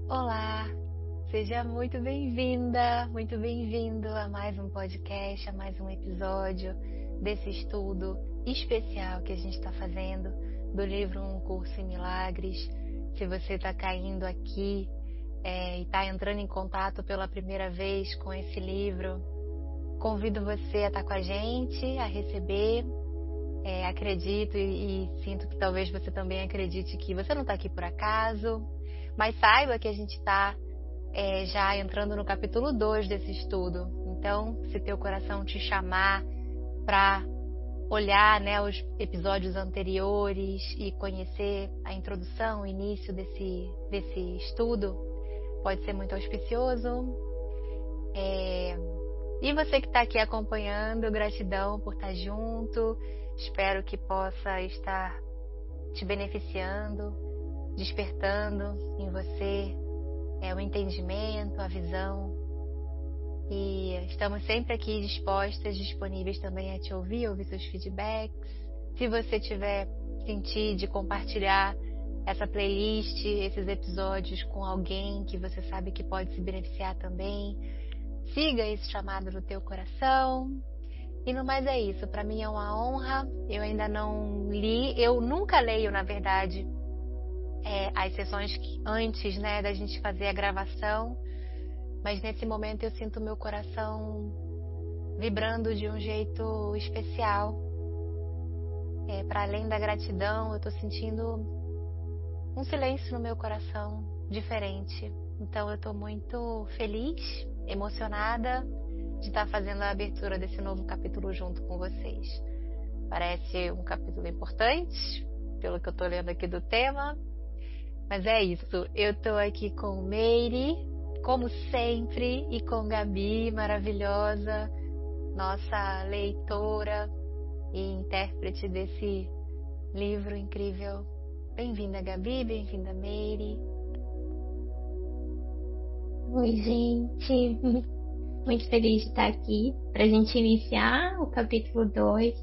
Olá, seja muito bem-vinda, muito bem-vindo a mais um podcast, a mais um episódio desse estudo especial que a gente está fazendo do livro Um Curso em Milagres. Se você está caindo aqui e está entrando em contato pela primeira vez com esse livro, convido você a estar com a gente, a receber. Acredito e sinto que talvez você também acredite que você não está aqui por acaso, mas saiba que a gente está já entrando no capítulo 2 desse estudo. Então, se teu coração te chamar para olhar, os episódios anteriores e conhecer a introdução, o início desse estudo, pode ser muito auspicioso. E você que está aqui acompanhando, gratidão por estar junto. Espero que possa estar te beneficiando, despertando em você o entendimento, a visão. E estamos sempre aqui disponíveis também a te ouvir seus feedbacks. Se você tiver sentido de compartilhar essa playlist, esses episódios com alguém que você sabe que pode se beneficiar também, siga esse chamado no teu coração. E no mais é isso, para mim é uma honra. Eu ainda não li, eu nunca leio, na verdade, as sessões antes, da gente fazer a gravação, mas nesse momento eu sinto meu coração vibrando de um jeito especial. Para além da gratidão, eu estou sentindo um silêncio no meu coração diferente. Então eu estou muito feliz, emocionada de estar fazendo a abertura desse novo capítulo junto com vocês. Parece um capítulo importante, pelo que eu estou lendo aqui do tema, mas é isso. Eu estou aqui com Meire, como sempre, e com Gabi, maravilhosa, nossa leitora e intérprete desse livro incrível. Bem-vinda, Gabi, bem-vinda, Meire. Oi, gente. Muito feliz de estar aqui para a gente iniciar o capítulo 2.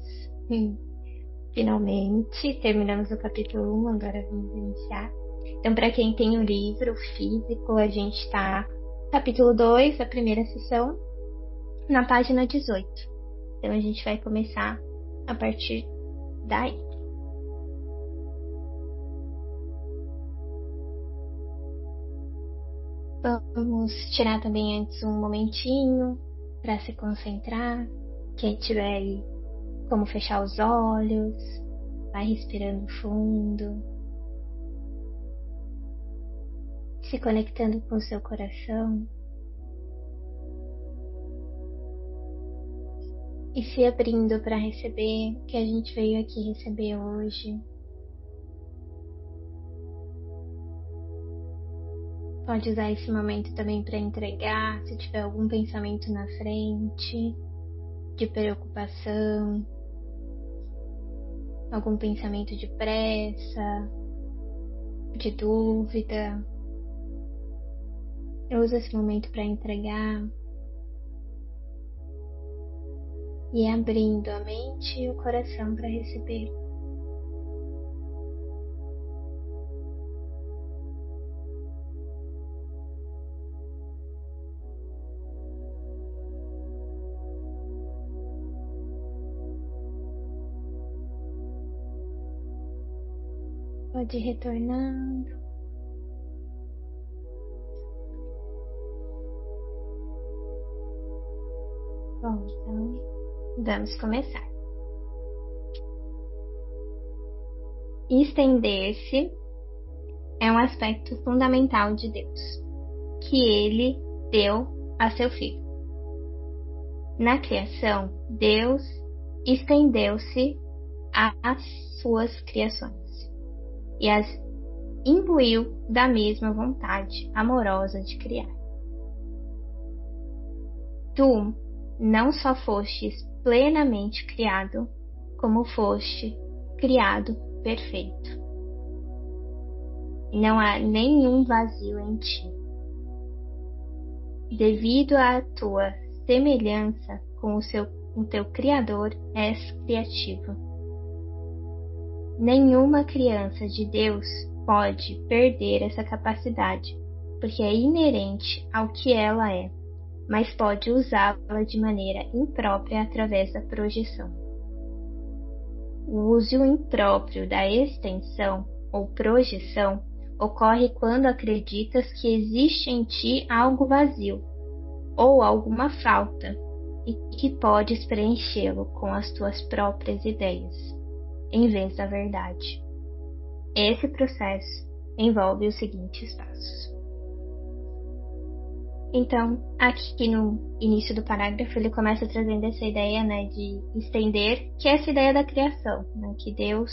Finalmente, terminamos o capítulo 1, agora vamos iniciar. Então, para quem tem o livro físico, a gente está capítulo 2, a primeira sessão, na página 18. Então, a gente vai começar a partir daí. Vamos tirar também antes um momentinho para se concentrar. Quem tiver aí como fechar os olhos, vai respirando fundo, se conectando com o seu coração e se abrindo para receber o que a gente veio aqui receber hoje. Pode usar esse momento também para entregar, se tiver algum pensamento na frente, de preocupação, algum pensamento de pressa, de dúvida. Usa esse momento para entregar e abrindo a mente e o coração para receber. Pode ir retornando. Bom, então vamos começar. Estender-se é um aspecto fundamental de Deus, que Ele deu a seu Filho. Na criação, Deus estendeu-se às suas criações e as imbuiu da mesma vontade amorosa de criar. Tu não só fostes plenamente criado, como foste criado perfeito. Não há nenhum vazio em ti. Devido à tua semelhança com o teu Criador, és criativo. Nenhuma criança de Deus pode perder essa capacidade, porque é inerente ao que ela é, mas pode usá-la de maneira imprópria através da projeção. O uso impróprio da extensão ou projeção ocorre quando acreditas que existe em ti algo vazio ou alguma falta e que podes preenchê-lo com as tuas próprias ideias, em vez da verdade. Esse processo envolve os seguintes passos. Então, aqui no início do parágrafo, ele começa trazendo essa ideia, né, de estender, que é essa ideia da criação, né, que Deus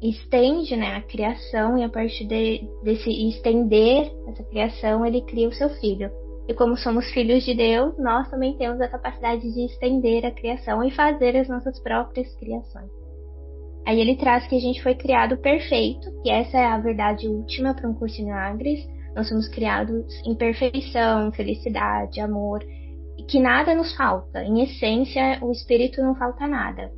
estende, né, a criação e a partir desse estender essa criação, ele cria o seu filho. E como somos filhos de Deus, nós também temos a capacidade de estender a criação e fazer as nossas próprias criações. Aí ele traz que a gente foi criado perfeito, que essa é a verdade última para um curso de milagres. Nós somos criados em perfeição, felicidade, amor, e que nada nos falta. Em essência, o espírito não falta nada.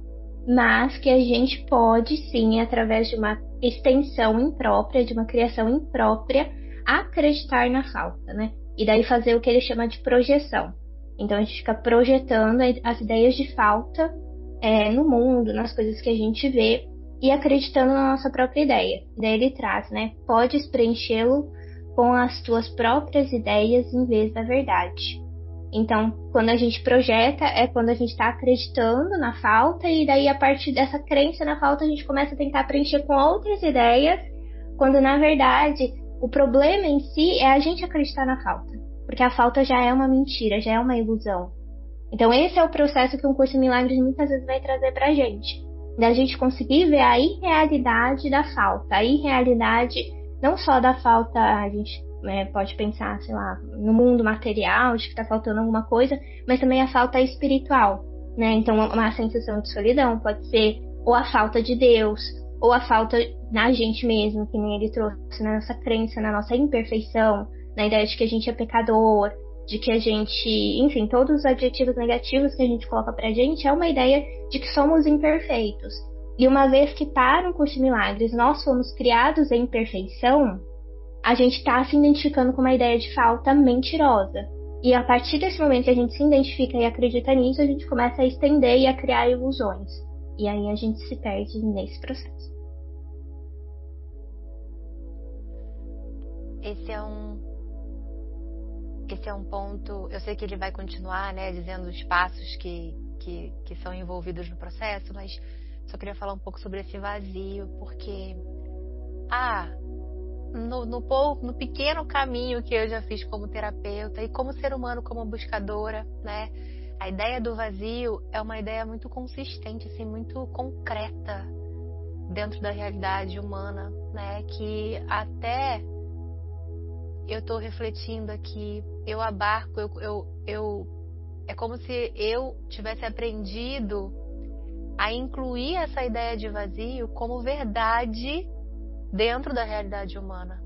Mas que a gente pode, sim, através de uma extensão imprópria, de uma criação imprópria, acreditar na falta, né? E daí fazer o que ele chama de projeção. Então a gente fica projetando as ideias de falta no mundo, nas coisas que a gente vê, e acreditando na nossa própria ideia. E daí ele traz, né? Podes preenchê-lo com as tuas próprias ideias em vez da verdade. Então, quando a gente projeta, é quando a gente está acreditando na falta, e daí a partir dessa crença na falta a gente começa a tentar preencher com outras ideias, quando na verdade o problema em si é a gente acreditar na falta, porque a falta já é uma mentira, já é uma ilusão. Então esse é o processo que um curso de milagres muitas vezes vai trazer pra gente, da gente conseguir ver a irrealidade da falta, a irrealidade não só da falta, a gente pode pensar, sei lá, no mundo material, de que está faltando alguma coisa, mas também a falta espiritual, né? Então, uma sensação de solidão pode ser ou a falta de Deus, ou a falta na gente mesmo, que nem ele trouxe, na nossa crença, na nossa imperfeição, na ideia de que a gente é pecador, de que a gente, enfim, todos os adjetivos negativos que a gente coloca pra gente é uma ideia de que somos imperfeitos. E uma vez que para um curso de milagres nós fomos criados em perfeição, a gente está se identificando com uma ideia de falta mentirosa. E a partir desse momento que a gente se identifica e acredita nisso, a gente começa a estender e a criar ilusões. E aí a gente se perde nesse processo. Esse é um ponto, eu sei que ele vai continuar, né, dizendo os passos que são envolvidos no processo, mas só queria falar um pouco sobre esse vazio, porque no pequeno caminho que eu já fiz como terapeuta e como ser humano, como buscadora, né, a ideia do vazio é uma ideia muito consistente, assim, muito concreta dentro da realidade humana, né, que até eu estou refletindo aqui, eu abarco, é como se eu tivesse aprendido a incluir essa ideia de vazio como verdade dentro da realidade humana.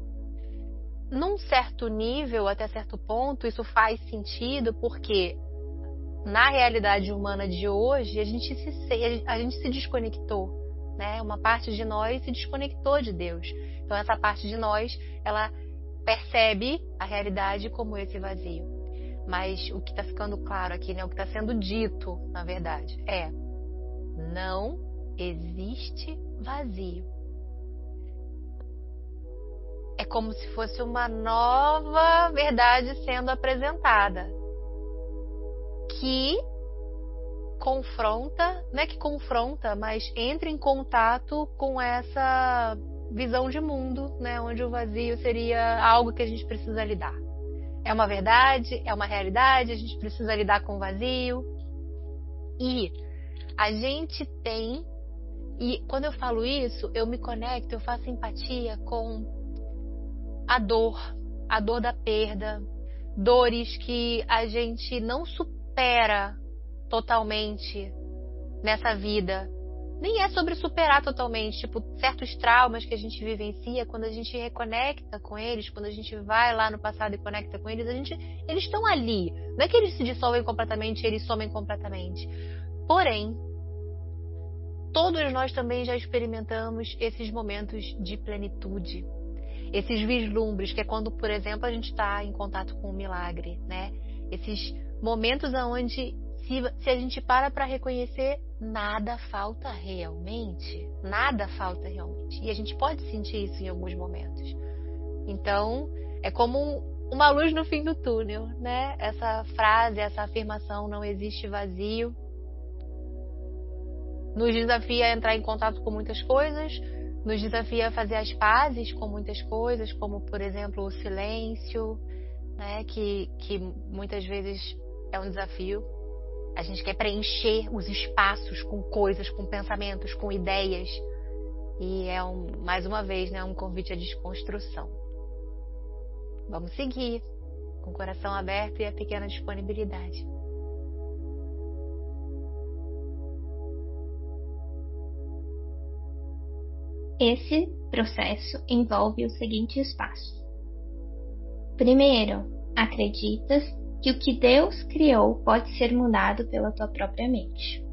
Num certo nível, até certo ponto, isso faz sentido, porque na realidade humana de hoje, a gente se desconectou, né? Uma parte de nós se desconectou de Deus. Então essa parte de nós, ela percebe a realidade como esse vazio. Mas o que está ficando claro aqui, né? O que está sendo dito, na verdade, não existe vazio. É como se fosse uma nova verdade sendo apresentada, que confronta, não é que confronta, mas entra em contato com essa visão de mundo, né, onde o vazio seria algo que a gente precisa lidar. É uma verdade, é uma realidade, a gente precisa lidar com o vazio. E a gente tem, e quando eu falo isso, eu me conecto, eu faço empatia com a dor da perda, dores que a gente não supera totalmente nessa vida. Nem é sobre superar totalmente, tipo, certos traumas que a gente vivencia, quando a gente reconecta com eles, quando a gente vai lá no passado e conecta com eles, eles estão ali. Não é que eles se dissolvem completamente, eles somem completamente. Porém, todos nós também já experimentamos esses momentos de plenitude. Esses vislumbres, que é quando, por exemplo, a gente está em contato com um milagre, né? Esses momentos onde, se a gente para reconhecer, nada falta realmente. Nada falta realmente. E a gente pode sentir isso em alguns momentos. Então, é como uma luz no fim do túnel, né? Essa frase, essa afirmação, não existe vazio, nos desafia a entrar em contato com muitas coisas, nos desafia a fazer as pazes com muitas coisas, como, por exemplo, o silêncio, né? Que muitas vezes é um desafio. A gente quer preencher os espaços com coisas, com pensamentos, com ideias. E é, mais uma vez, né, um convite à desconstrução. Vamos seguir com o coração aberto e a pequena disponibilidade. Esse processo envolve os seguintes passos. Primeiro, acreditas que o que Deus criou pode ser mudado pela tua própria mente.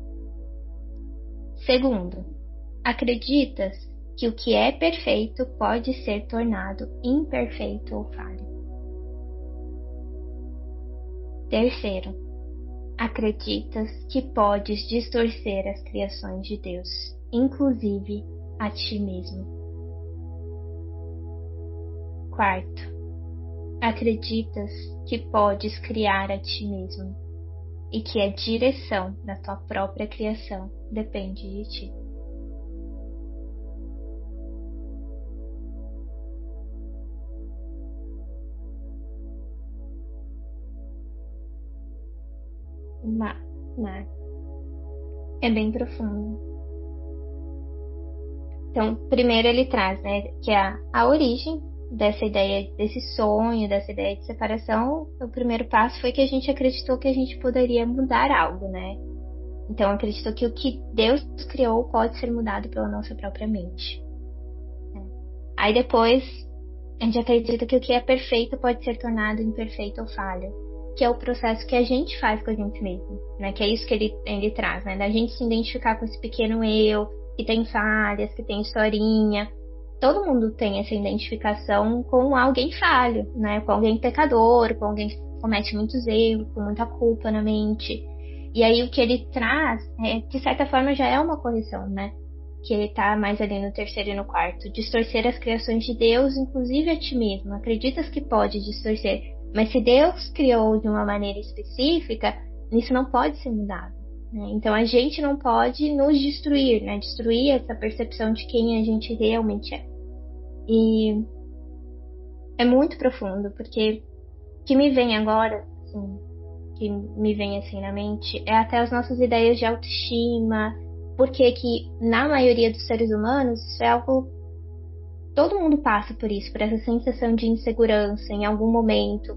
Segundo, acreditas que o que é perfeito pode ser tornado imperfeito ou falho. Terceiro, acreditas que podes distorcer as criações de Deus, inclusive a ti mesmo. Quarto, acreditas que podes criar a ti mesmo e que a direção da tua própria criação depende de ti. É bem profundo. Então, primeiro ele traz, né, que a origem dessa ideia, desse sonho, dessa ideia de separação, o primeiro passo foi que a gente acreditou que a gente poderia mudar algo, né? Então, acreditou que o que Deus criou pode ser mudado pela nossa própria mente. Aí depois, a gente acredita que o que é perfeito pode ser tornado imperfeito ou falho, que é o processo que a gente faz com a gente mesmo, né? Que é isso que ele traz, né? Da gente se identificar com esse pequeno eu, que tem falhas, que tem historinha. Todo mundo tem essa identificação com alguém falho, né? Com alguém pecador, com alguém que comete muitos erros, com muita culpa na mente. E aí o que ele traz, de certa forma, já é uma correção, né? Que ele tá mais ali no terceiro e no quarto. Distorcer as criações de Deus, inclusive a ti mesmo. Acreditas que pode distorcer, mas se Deus criou de uma maneira específica, isso não pode ser mudado. Então a gente não pode nos destruir, né? Destruir essa percepção de quem a gente realmente é. E é muito profundo, porque o que me vem agora, assim, que me vem assim na mente, é até as nossas ideias de autoestima, porque que na maioria dos seres humanos isso é algo, todo mundo passa por isso, por essa sensação de insegurança em algum momento.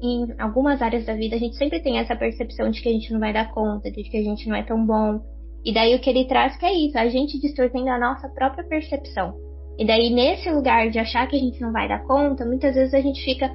Em algumas áreas da vida a gente sempre tem essa percepção de que a gente não vai dar conta, de que a gente não é tão bom. E daí o que ele traz que é isso, a gente distorcendo a nossa própria percepção. E daí nesse lugar de achar que a gente não vai dar conta, muitas vezes a gente fica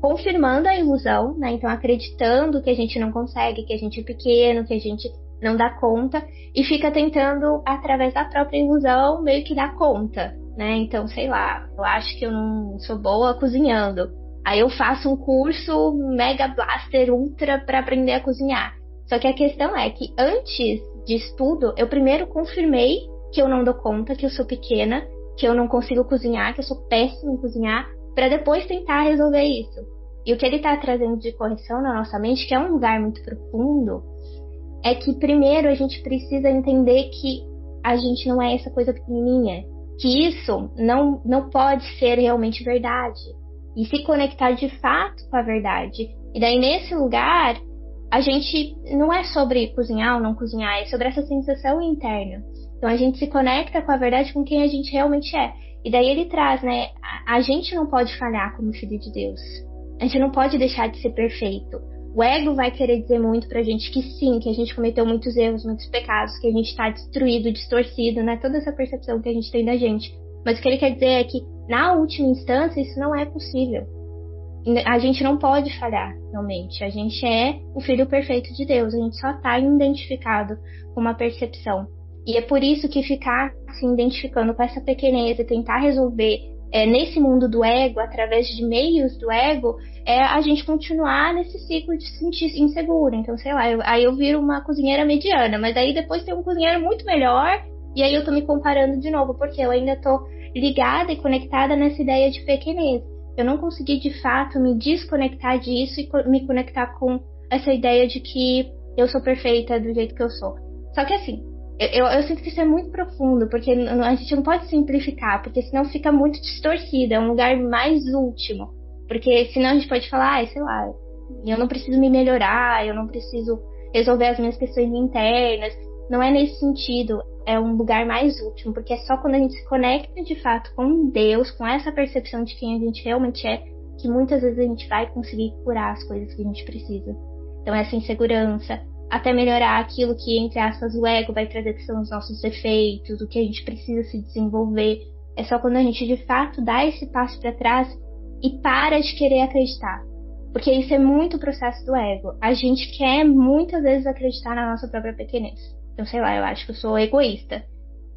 confirmando a ilusão, né? Então acreditando que a gente não consegue, que a gente é pequeno, que a gente não dá conta, e fica tentando, através da própria ilusão, meio que dar conta, né? Então, sei lá, eu acho que eu não sou boa cozinhando. Aí eu faço um curso Mega Blaster Ultra para aprender a cozinhar. Só que a questão é que antes disso tudo, eu primeiro confirmei que eu não dou conta, que eu sou pequena, que eu não consigo cozinhar, que eu sou péssima em cozinhar, para depois tentar resolver isso. E o que ele está trazendo de correção na nossa mente, que é um lugar muito profundo, é que primeiro a gente precisa entender que a gente não é essa coisa pequenininha, que isso não pode ser realmente verdade, e se conectar de fato com a verdade. E daí nesse lugar, a gente não é sobre cozinhar ou não cozinhar, é sobre essa sensação interna. Então a gente se conecta com a verdade, com quem a gente realmente é. E daí ele traz, né, a gente não pode falhar como filho de Deus. A gente não pode deixar de ser perfeito. O ego vai querer dizer muito pra gente que sim, que a gente cometeu muitos erros, muitos pecados, que a gente tá destruído, distorcido, né? Toda essa percepção que a gente tem da gente. Mas o que ele quer dizer é que, na última instância, isso não é possível. A gente não pode falhar, realmente. A gente é o filho perfeito de Deus. A gente só tá identificado com uma percepção. E é por isso que ficar se identificando com essa pequenez e tentar resolver nesse mundo do ego, através de meios do ego, a gente continuar nesse ciclo de se sentir inseguro. Então, sei lá, aí eu viro uma cozinheira mediana, mas aí depois tem um cozinheiro muito melhor, e aí eu tô me comparando de novo, porque eu ainda tô ligada e conectada nessa ideia de pequenez. Eu não consegui, de fato, me desconectar disso e me conectar com essa ideia de que eu sou perfeita do jeito que eu sou. Só que assim, eu sinto que isso é muito profundo, porque a gente não pode simplificar, porque senão fica muito distorcido, é um lugar mais último. Porque senão a gente pode falar, sei lá, eu não preciso me melhorar, eu não preciso resolver as minhas questões internas. Não é nesse sentido, é um lugar mais último, porque é só quando a gente se conecta de fato com Deus, com essa percepção de quem a gente realmente é, que muitas vezes a gente vai conseguir curar as coisas que a gente precisa. Então essa insegurança, até melhorar aquilo que, entre aspas, o ego vai trazer, que são os nossos defeitos, o que a gente precisa se desenvolver. É só quando a gente, de fato, dá esse passo para trás e para de querer acreditar. Porque isso é muito o processo do ego. A gente quer, muitas vezes, acreditar na nossa própria pequenez. Então, sei lá, eu acho que eu sou egoísta.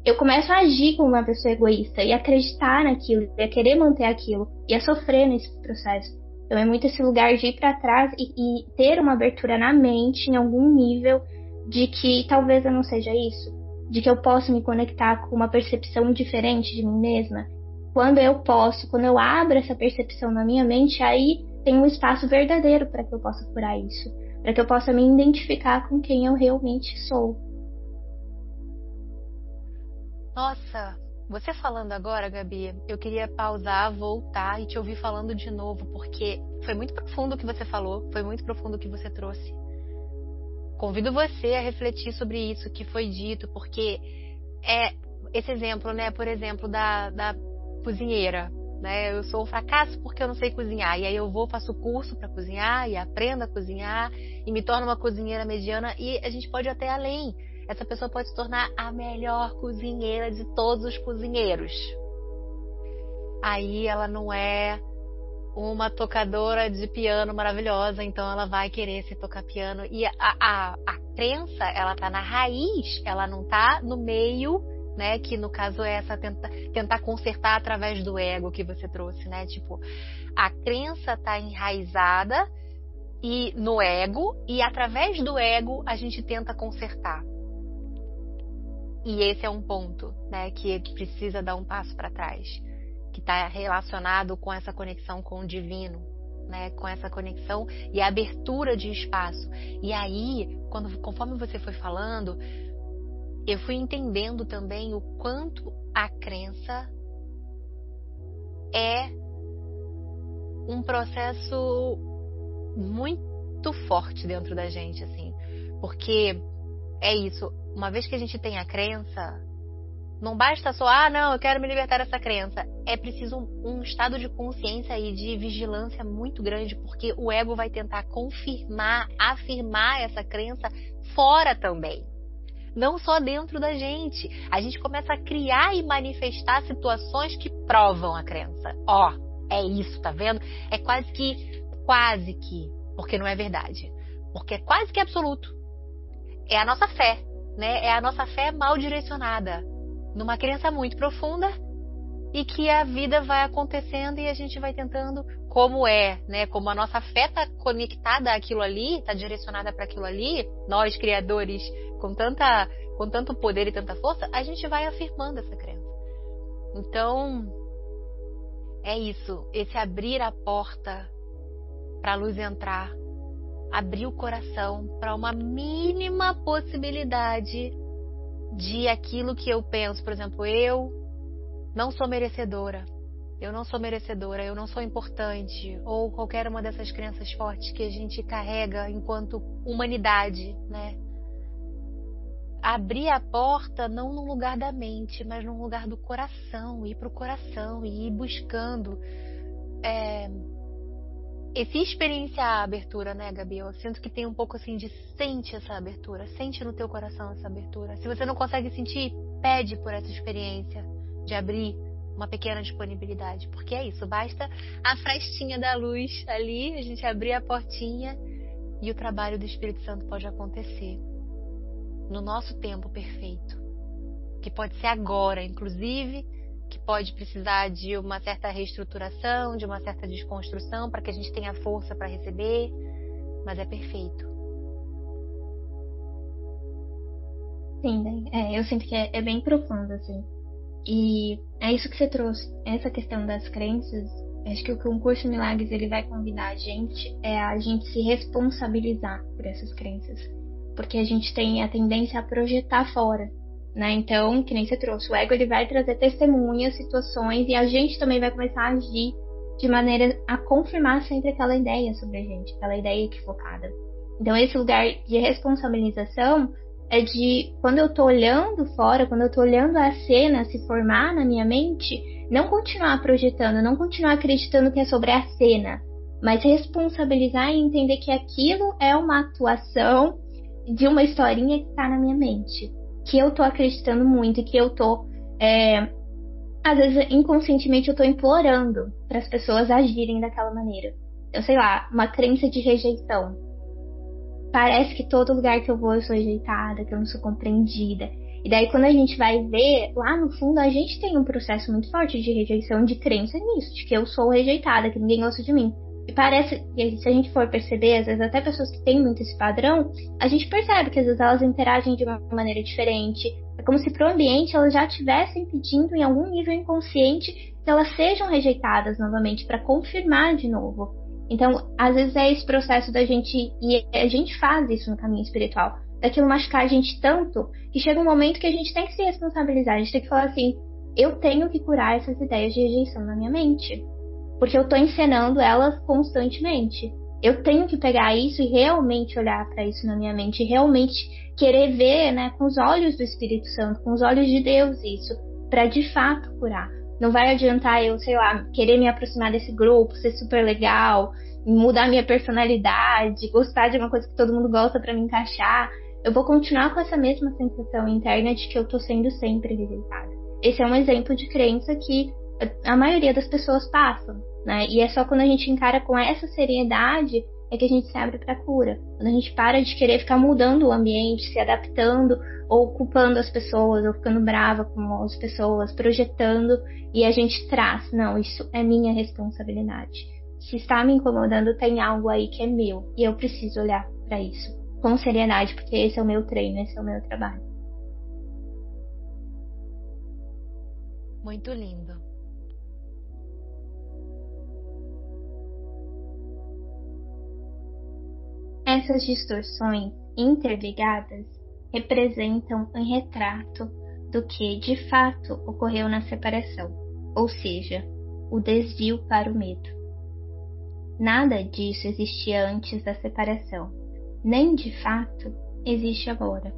Eu começo a agir como uma pessoa egoísta e acreditar naquilo, e a querer manter aquilo, e a sofrer nesse processo. Então é muito esse lugar de ir para trás e ter uma abertura na mente, em algum nível, de que talvez eu não seja isso, de que eu posso me conectar com uma percepção diferente de mim mesma. Quando eu abro essa percepção na minha mente, aí tem um espaço verdadeiro para que eu possa curar isso, para que eu possa me identificar com quem eu realmente sou. Nossa, você falando agora, Gabi, eu queria pausar, voltar e te ouvir falando de novo, porque foi muito profundo o que você falou, foi muito profundo o que você trouxe. Convido você a refletir sobre isso que foi dito, porque esse exemplo, né, por exemplo, da cozinheira, né? Eu sou um fracasso porque eu não sei cozinhar, e aí eu faço curso para cozinhar e aprendo a cozinhar e me torno uma cozinheira mediana, e a gente pode ir até além. Essa pessoa pode se tornar a melhor cozinheira de todos os cozinheiros. Aí ela não é uma tocadora de piano maravilhosa, então ela vai querer se tocar piano. E a crença, ela tá na raiz, ela não tá no meio, né? Que no caso é essa tentar consertar através do ego que você trouxe, né? Tipo, a crença tá enraizada e no ego, e através do ego a gente tenta consertar. E esse é um ponto, né, que precisa dar um passo para trás, que está relacionado com essa conexão com o divino, né, com essa conexão e a abertura de espaço. E aí, conforme você foi falando, eu fui entendendo também o quanto a crença é um processo muito forte dentro da gente, assim, porque é isso. Uma vez que a gente tem a crença, não basta só, não, eu quero me libertar dessa crença. É preciso um estado de consciência e de vigilância muito grande, porque o ego vai tentar afirmar essa crença fora também. Não só dentro da gente. A gente começa a criar e manifestar situações que provam a crença. É isso, tá vendo? É quase que, porque não é verdade. Porque é quase que absoluto. É a nossa fé, né? É a nossa fé mal direcionada, numa crença muito profunda, e que a vida vai acontecendo e a gente vai tentando, né? Como a nossa fé está conectada àquilo ali, está direcionada para aquilo ali, nós criadores com tanto poder e tanta força, a gente vai afirmando essa crença. Então, é isso, esse abrir a porta para a luz entrar, abrir o coração para uma mínima possibilidade de aquilo que eu penso. Por exemplo, eu não sou merecedora, eu não sou importante, ou qualquer uma dessas crenças fortes que a gente carrega enquanto humanidade, né? Abrir a porta não no lugar da mente, mas no lugar do coração, ir para o coração e ir buscando esse experienciar a abertura, né, Gabi? Eu sinto que tem um pouco assim de sente essa abertura, sente no teu coração essa abertura. Se você não consegue sentir, pede por essa experiência de abrir uma pequena disponibilidade, porque é isso, basta a frestinha da luz ali, a gente abrir a portinha e o trabalho do Espírito Santo pode acontecer no nosso tempo perfeito, que pode ser agora, inclusive, que pode precisar de uma certa reestruturação, de uma certa desconstrução, para que a gente tenha força para receber, mas é perfeito. Sim, eu sinto que é bem profundo, assim. E é isso que você trouxe, essa questão das crenças. Acho que o que um curso Milagres ele vai convidar a gente é a gente se responsabilizar por essas crenças. Porque a gente tem a tendência a projetar fora, né? Então, que nem você trouxe, o ego ele vai trazer testemunhas, situações, e a gente também vai começar a agir de maneira a confirmar sempre aquela ideia sobre a gente, aquela ideia equivocada. Então, esse lugar de responsabilização é de, quando eu tô olhando fora, quando eu tô olhando a cena se formar na minha mente, não continuar projetando, não continuar acreditando que é sobre a cena, mas responsabilizar e entender que aquilo é uma atuação de uma historinha que tá na minha mente, que eu tô acreditando muito e que eu tô, às vezes inconscientemente eu tô implorando para as pessoas agirem daquela maneira. Eu sei lá, uma crença de rejeição. Parece que todo lugar que eu vou eu sou rejeitada, que eu não sou compreendida. E daí quando a gente vai ver, lá no fundo a gente tem um processo muito forte de rejeição, de crença nisso, de que eu sou rejeitada, que ninguém gosta de mim. E parece que se a gente for perceber, às vezes até pessoas que têm muito esse padrão, a gente percebe que às vezes elas interagem de uma maneira diferente. É como se pro ambiente elas já estivessem pedindo em algum nível inconsciente que elas sejam rejeitadas novamente, para confirmar de novo. Então, às vezes é esse processo da gente, e a gente faz isso no caminho espiritual, daquilo machucar a gente tanto, que chega um momento que a gente tem que se responsabilizar, a gente tem que falar assim, eu tenho que curar essas ideias de rejeição na minha mente, porque eu tô encenando elas constantemente. Eu tenho que pegar isso e realmente olhar para isso na minha mente, e realmente querer ver, né, com os olhos do Espírito Santo, com os olhos de Deus isso, para de fato curar. Não vai adiantar eu, sei lá, querer me aproximar desse grupo, ser super legal, mudar minha personalidade, gostar de uma coisa que todo mundo gosta para me encaixar. Eu vou continuar com essa mesma sensação interna de que eu tô sendo sempre rejeitada. Esse é um exemplo de crença que a maioria das pessoas passam, né? E é só quando a gente encara com essa seriedade é que a gente se abre para cura. Quando a gente para de querer ficar mudando o ambiente, se adaptando, ou culpando as pessoas, ou ficando brava com as pessoas, projetando, e a gente traz, não, isso é minha responsabilidade. Se está me incomodando, tem algo aí que é meu, e eu preciso olhar para isso com seriedade, porque esse é o meu treino, esse é o meu trabalho. Muito lindo. Essas distorções interligadas representam um retrato do que de fato ocorreu na separação, ou seja, o desvio para o medo. Nada disso existia antes da separação, nem de fato existe agora.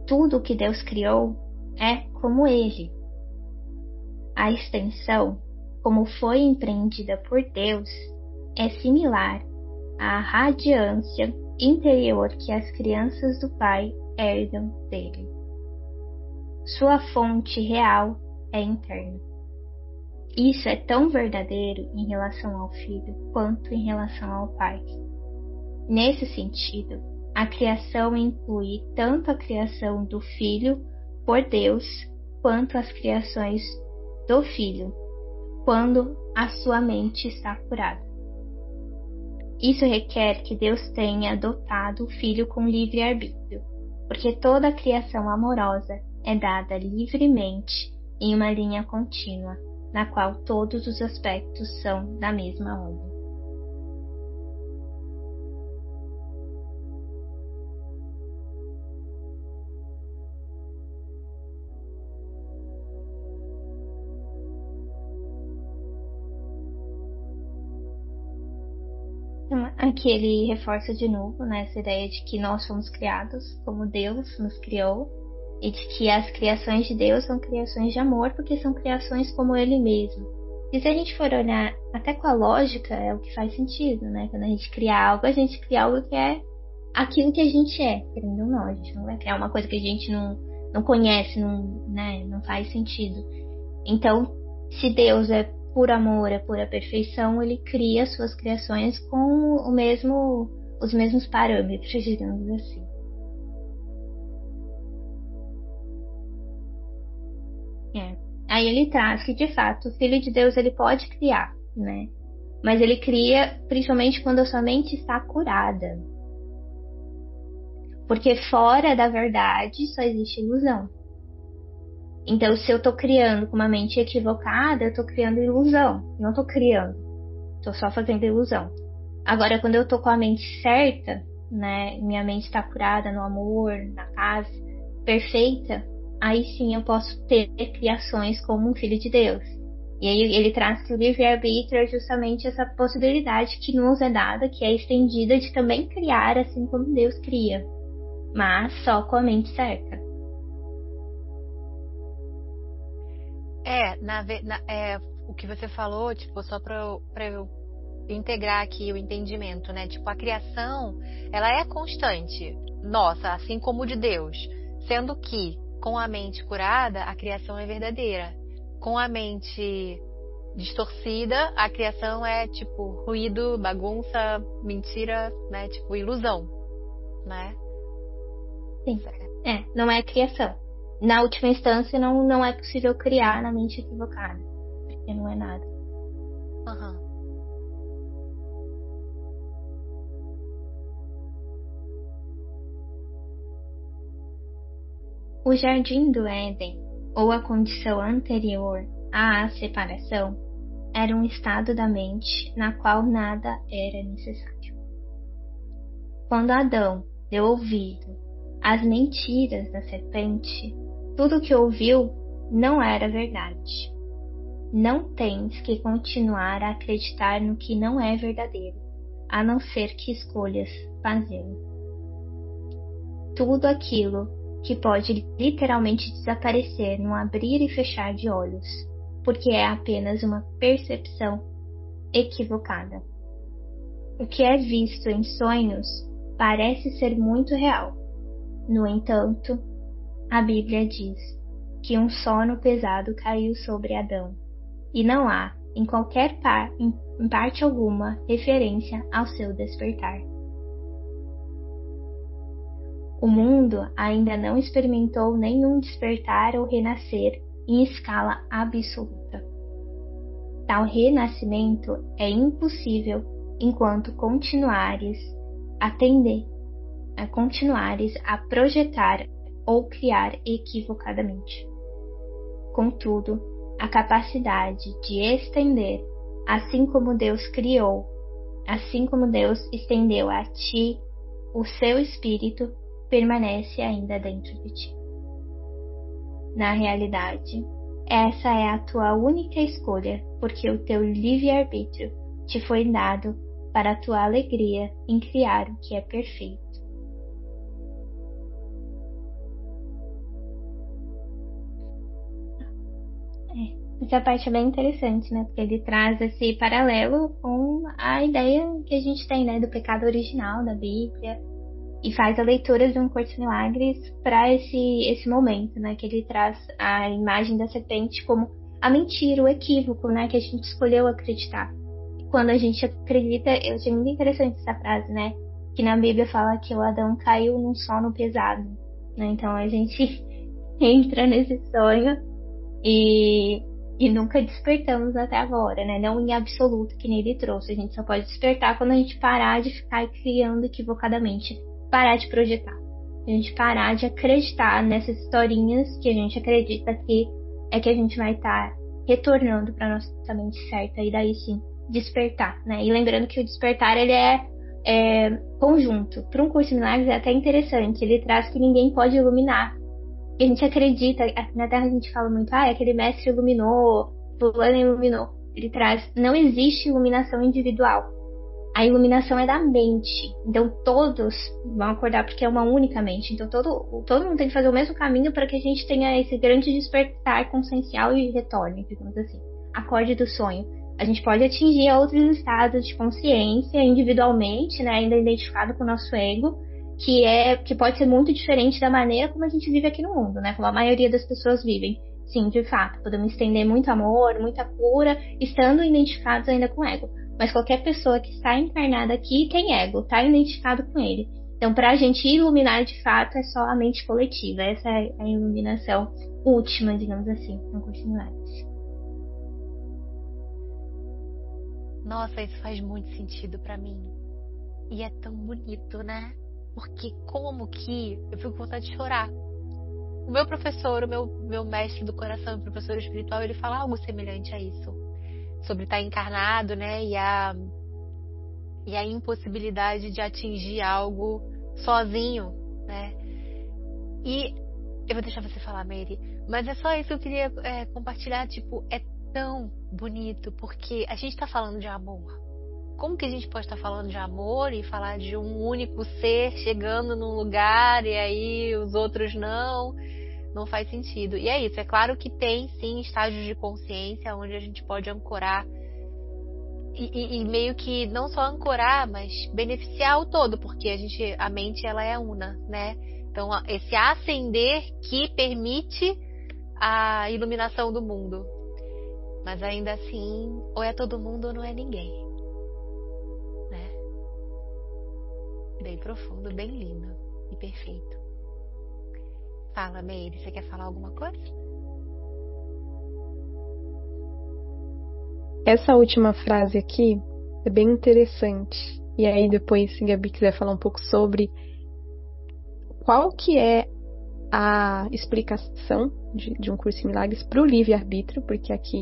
Tudo o que Deus criou é como Ele. A extensão, como foi empreendida por Deus, é similar à radiância interior que as crianças do Pai herdam dele. Sua fonte real é interna. Isso é tão verdadeiro em relação ao Filho quanto em relação ao Pai. Nesse sentido, a criação inclui tanto a criação do Filho por Deus quanto as criações do Filho, quando a sua mente está curada. Isso requer que Deus tenha dotado o Filho com livre-arbítrio, porque toda a criação amorosa é dada livremente em uma linha contínua, na qual todos os aspectos são da mesma ordem. Então, aqui ele reforça de novo, né, essa ideia de que nós fomos criados como Deus nos criou, e de que as criações de Deus são criações de amor, porque são criações como Ele mesmo. E se a gente for olhar até com a lógica, é o que faz sentido, né? Quando a gente cria algo, a gente cria algo que é aquilo que a gente é, querendo ou não. A gente não vai criar uma coisa que a gente não conhece, não faz sentido. Então, se Deus é por amor, é pura perfeição, Ele cria suas criações com os mesmos parâmetros, digamos assim. Aí ele traz que, de fato, o Filho de Deus ele pode criar, né? Mas ele cria principalmente quando a sua mente está curada. Porque fora da verdade só existe ilusão. Então, se eu estou criando com uma mente equivocada, eu estou criando ilusão. Não estou criando, estou só fazendo ilusão. Agora, quando eu estou com a mente certa, né, minha mente está curada no amor, na paz, perfeita, aí sim eu posso ter criações como um filho de Deus. E aí ele traz que o livre-arbítrio é justamente essa possibilidade que nos é dada, que é estendida de também criar assim como Deus cria, mas só com a mente certa. O que você falou, tipo, só para eu integrar aqui o entendimento, né? Tipo, a criação, ela é constante, nossa, assim como de Deus. Sendo que, com a mente curada, a criação é verdadeira. Com a mente distorcida, a criação é, tipo, ruído, bagunça, mentira, né? Tipo, ilusão, né? Sim, não é criação. Na última instância, não é possível criar na mente equivocada, porque não é nada. Uhum. O jardim do Éden, ou a condição anterior à separação, era um estado da mente na qual nada era necessário. Quando Adão deu ouvido às mentiras da serpente, tudo o que ouviu não era verdade. Não tens que continuar a acreditar no que não é verdadeiro, a não ser que escolhas fazê-lo. Tudo aquilo que pode literalmente desaparecer num abrir e fechar de olhos, porque é apenas uma percepção equivocada. O que é visto em sonhos parece ser muito real. No entanto, a Bíblia diz que um sono pesado caiu sobre Adão, e não há, em qualquer em parte alguma, referência ao seu despertar. O mundo ainda não experimentou nenhum despertar ou renascer em escala absoluta. Tal renascimento é impossível enquanto continuares a projetar ou criar equivocadamente. Contudo, a capacidade de estender, assim como Deus criou, assim como Deus estendeu a ti o seu espírito, permanece ainda dentro de ti. Na realidade, essa é a tua única escolha, porque o teu livre-arbítrio te foi dado para a tua alegria em criar o que é perfeito. Essa parte é bem interessante, né? Porque ele traz esse paralelo com a ideia que a gente tem, né? Do pecado original da Bíblia, e faz a leitura de um Curso de Milagres para esse momento, né? Que ele traz a imagem da serpente como a mentira, o equívoco, né? Que a gente escolheu acreditar. E quando a gente acredita, eu achei muito interessante essa frase, né? Que na Bíblia fala que o Adão caiu num sono pesado, né? Então a gente entra nesse sonho e nunca despertamos até agora, né? Não em absoluto, que nem ele trouxe. A gente só pode despertar quando a gente parar de ficar criando equivocadamente, parar de projetar, a gente parar de acreditar nessas historinhas que a gente acredita que é que a gente vai estar retornando para nossa mente certa, e daí sim despertar, né? E lembrando que o despertar ele é conjunto. Para um curso de milagres é até interessante, ele traz que ninguém pode iluminar. E a gente acredita, aqui na Terra a gente fala muito, aquele mestre iluminou, fulano iluminou. Ele traz, não existe iluminação individual. A iluminação é da mente. Então todos vão acordar porque é uma única mente. Então todo mundo tem que fazer o mesmo caminho para que a gente tenha esse grande despertar consciencial e retorne, digamos assim. Acorde do sonho. A gente pode atingir outros estados de consciência individualmente, né, ainda identificado com o nosso ego, que pode ser muito diferente da maneira como a gente vive aqui no mundo, né? Como a maioria das pessoas vivem. Sim, de fato, podemos estender muito amor, muita cura, estando identificados ainda com o ego. Mas qualquer pessoa que está encarnada aqui tem ego, está identificado com ele. Então, para a gente iluminar de fato, é só a mente coletiva. Essa é a iluminação última, digamos assim, no curso de milagres. Nossa, isso faz muito sentido pra mim. E é tão bonito, né? Porque como que eu fico com vontade de chorar. O meu professor, o meu mestre do coração, o professor espiritual, ele fala algo semelhante a isso. Sobre estar encarnado, né? E a impossibilidade de atingir algo sozinho, né? E eu vou deixar você falar, Mary, mas é só isso que eu queria compartilhar. Tipo, é tão bonito, porque a gente tá falando de amor. Como que a gente pode estar falando de amor e falar de um único ser chegando num lugar e aí os outros não? Não faz sentido. E é isso, é claro que tem sim estágios de consciência onde a gente pode ancorar e meio que não só ancorar, mas beneficiar o todo, porque a mente ela é una, né? Então esse ascender que permite a iluminação do mundo. Mas ainda assim, ou é todo mundo ou não é ninguém, né? Bem profundo, bem lindo e perfeito. Fala, Meire, você quer falar alguma coisa? Essa última frase aqui é bem interessante. E aí depois, se a Gabi quiser falar um pouco sobre qual que é a explicação de um curso em milagres para o livre-arbítrio, porque aqui,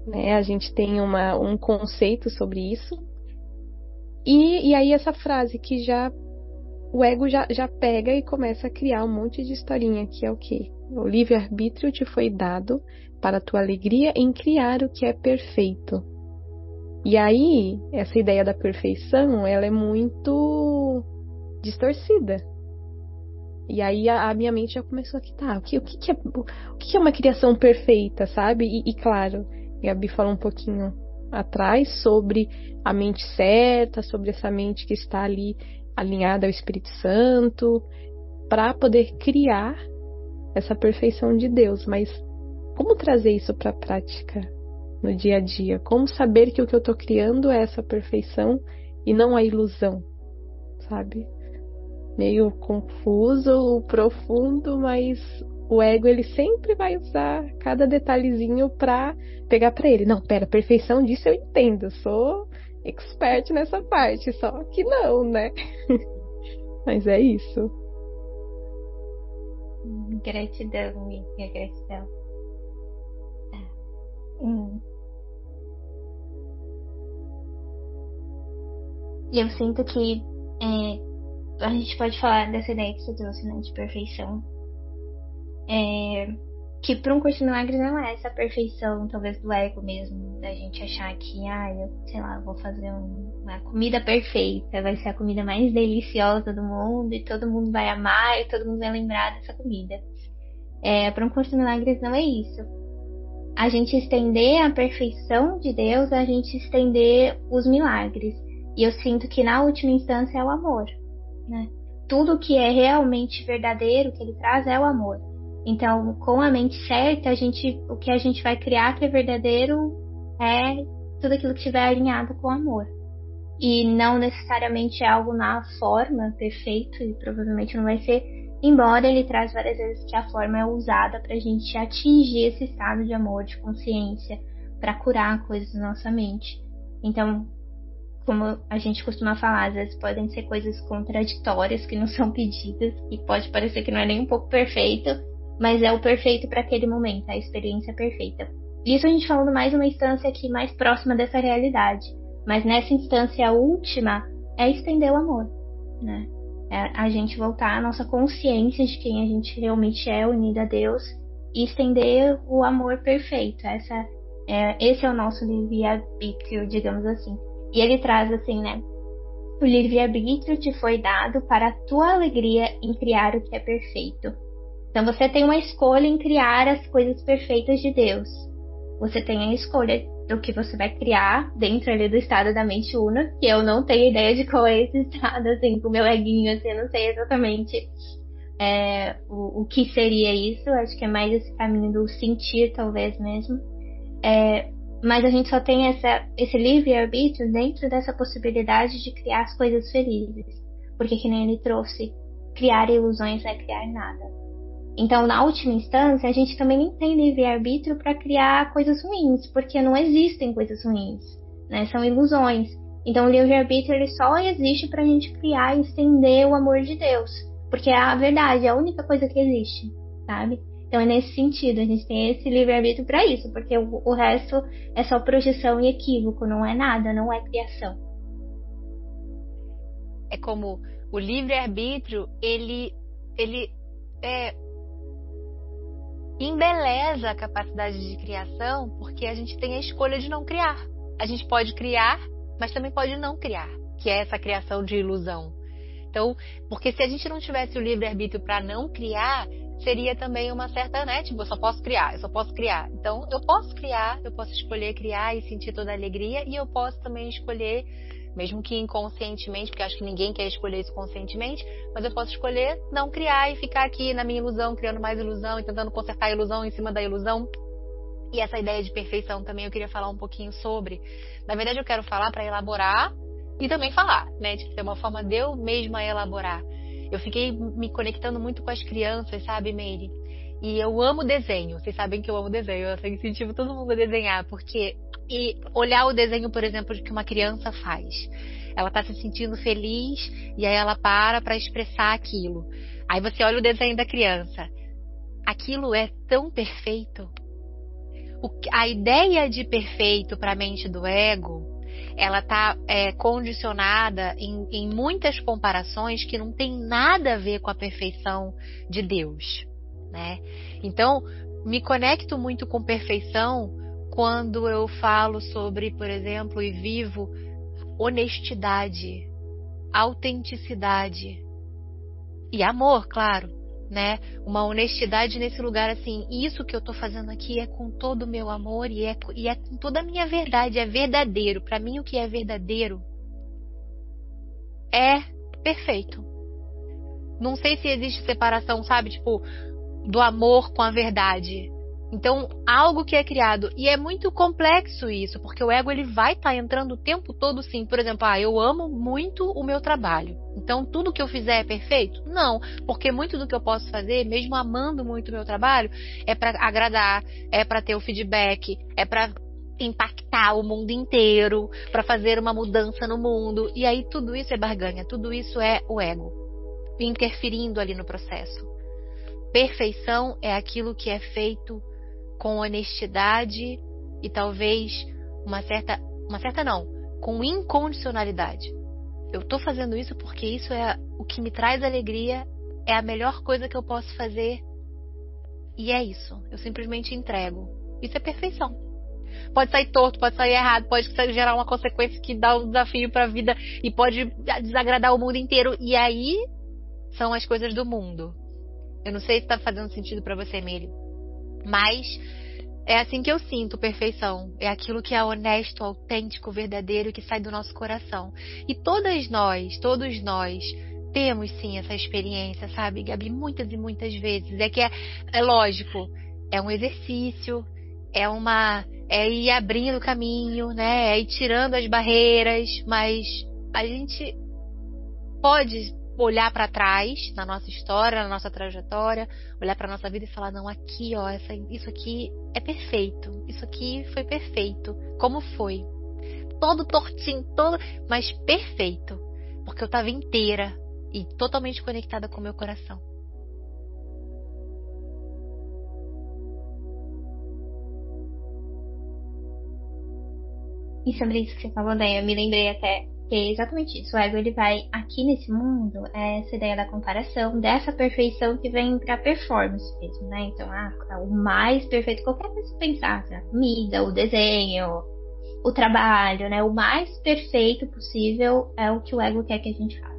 né, a gente tem um conceito sobre isso. E aí essa frase que o ego já pega e começa a criar um monte de historinha, que é o quê? O livre-arbítrio te foi dado para a tua alegria em criar o que é perfeito. E aí, essa ideia da perfeição, ela é muito distorcida. E aí a minha mente já começou aqui, tá, o que é uma criação perfeita, sabe? E claro, a Gabi falou um pouquinho atrás sobre a mente certa, sobre essa mente que está ali alinhada ao Espírito Santo, para poder criar essa perfeição de Deus. Mas como trazer isso para a prática no dia a dia? Como saber que o que eu estou criando é essa perfeição e não a ilusão, sabe? Meio confuso, profundo, mas o ego ele sempre vai usar cada detalhezinho para pegar para ele. Não, pera, perfeição disso eu entendo, sou expert nessa parte, só que não, né? Mas é isso. Gratidão, amiga, gratidão. E eu sinto que a gente pode falar dessa ideia que você trouxe, né, de perfeição. Que para um curso de milagres não é essa perfeição, talvez do ego mesmo, da gente achar que, eu, sei lá, vou fazer uma comida perfeita, vai ser a comida mais deliciosa do mundo e todo mundo vai amar e todo mundo vai lembrar dessa comida. Para um curso de milagres não é isso. A gente estender a perfeição de Deus, a gente estender os milagres. E eu sinto que na última instância é o amor, né? Tudo que é realmente verdadeiro que ele traz é o amor. Então, com a mente certa, o que a gente vai criar que é verdadeiro é tudo aquilo que estiver alinhado com o amor. E não necessariamente é algo na forma perfeito, e provavelmente não vai ser, embora ele traz várias vezes que a forma é usada para a gente atingir esse estado de amor, de consciência, para curar coisas da nossa mente. Então, como a gente costuma falar, às vezes podem ser coisas contraditórias que não são pedidas, e pode parecer que não é nem um pouco perfeito, mas é o perfeito para aquele momento, a experiência perfeita. Isso a gente falando mais uma instância aqui mais próxima dessa realidade, mas nessa instância última é estender o amor, né? É a gente voltar à nossa consciência de quem a gente realmente é, unido a Deus, e estender o amor perfeito. Esse é o nosso livre-arbítrio, digamos assim. E ele traz assim, né? O livre-arbítrio te foi dado para a tua alegria em criar o que é perfeito. Então você tem uma escolha em criar as coisas perfeitas de Deus. Você tem a escolha do que você vai criar dentro ali do estado da mente una, que eu não tenho ideia de qual é esse estado, assim, com o meu eguinho, assim, eu não sei exatamente o que seria isso. Acho que é mais esse caminho do sentir, talvez mesmo. Mas a gente só tem esse livre-arbítrio dentro dessa possibilidade de criar as coisas felizes. Porque que nem ele trouxe, criar ilusões não é criar nada. Então, na última instância, a gente também não tem livre-arbítrio para criar coisas ruins, porque não existem coisas ruins, né? São ilusões. Então, o livre-arbítrio ele só existe para a gente criar e estender o amor de Deus, porque é a verdade, é a única coisa que existe, sabe? Então, é nesse sentido, a gente tem esse livre-arbítrio para isso, porque o resto é só projeção e equívoco, não é nada, não é criação. É como o livre-arbítrio, ele embeleza a capacidade de criação, porque a gente tem a escolha de não criar. A gente pode criar, mas também pode não criar, que é essa criação de ilusão. Então, porque se a gente não tivesse o livre-arbítrio para não criar, seria também uma certa, né? Tipo, eu só posso criar. Então, eu posso criar, eu posso escolher criar e sentir toda a alegria, e eu posso também escolher, mesmo que inconscientemente, porque acho que ninguém quer escolher isso conscientemente, mas eu posso escolher não criar e ficar aqui na minha ilusão, criando mais ilusão e tentando consertar a ilusão em cima da ilusão. E essa ideia de perfeição também eu queria falar um pouquinho sobre. Na verdade, eu quero falar para elaborar e também falar, né? Tipo, ter uma forma de eu mesma elaborar. Eu fiquei me conectando muito com as crianças, sabe, Meire? E eu amo desenho. Vocês sabem que eu amo desenho. Eu incentivo todo mundo a desenhar, porque e olhar o desenho, por exemplo, que uma criança faz. Ela tá se sentindo feliz e aí ela para expressar aquilo. Aí você olha o desenho da criança. Aquilo é tão perfeito. A ideia de perfeito para a mente do ego, ela tá condicionada em muitas comparações que não tem nada a ver com a perfeição de Deus, né? Então, me conecto muito com perfeição quando eu falo sobre, por exemplo, e vivo honestidade, autenticidade e amor, claro, né? Uma honestidade nesse lugar assim, isso que eu tô fazendo aqui é com todo o meu amor e é com toda a minha verdade, é verdadeiro. Para mim, o que é verdadeiro é perfeito. Não sei se existe separação, sabe? Tipo, do amor com a verdade. Então, algo que é criado, e é muito complexo isso, porque o ego ele vai estar entrando o tempo todo sim. Por exemplo, eu amo muito o meu trabalho. Então, tudo que eu fizer é perfeito? Não, porque muito do que eu posso fazer, mesmo amando muito o meu trabalho, é para agradar, é para ter o feedback, é para impactar o mundo inteiro, para fazer uma mudança no mundo. E aí tudo isso é barganha, tudo isso é o ego interferindo ali no processo. Perfeição é aquilo que é feito com honestidade e talvez com incondicionalidade. Eu estou fazendo isso porque isso é o que me traz alegria, é a melhor coisa que eu posso fazer e é isso. Eu simplesmente entrego. Isso é perfeição. Pode sair torto, pode sair errado, pode gerar uma consequência que dá um desafio para a vida e pode desagradar o mundo inteiro. E aí são as coisas do mundo. Eu não sei se está fazendo sentido para você, Miri, mas é assim que eu sinto perfeição. É aquilo que é honesto, autêntico, verdadeiro, que sai do nosso coração. E todos nós temos sim essa experiência, sabe, Gabi? Muitas e muitas vezes. É lógico, é um exercício, é ir abrindo o caminho, né? É ir tirando as barreiras, mas a gente pode olhar para trás na nossa história, na nossa trajetória, olhar para nossa vida e falar, não, aqui, ó, isso aqui é perfeito, isso aqui foi perfeito, como foi, todo tortinho, mas perfeito, porque eu estava inteira e totalmente conectada com o meu coração. E sobre isso que você falou, daí eu me lembrei até que é exatamente isso. O ego ele vai aqui nesse mundo, essa ideia da comparação, dessa perfeição que vem pra performance mesmo, né? Então, o mais perfeito, qualquer coisa que você pensar, a comida, o desenho, o trabalho, né? O mais perfeito possível é o que o ego quer que a gente faça.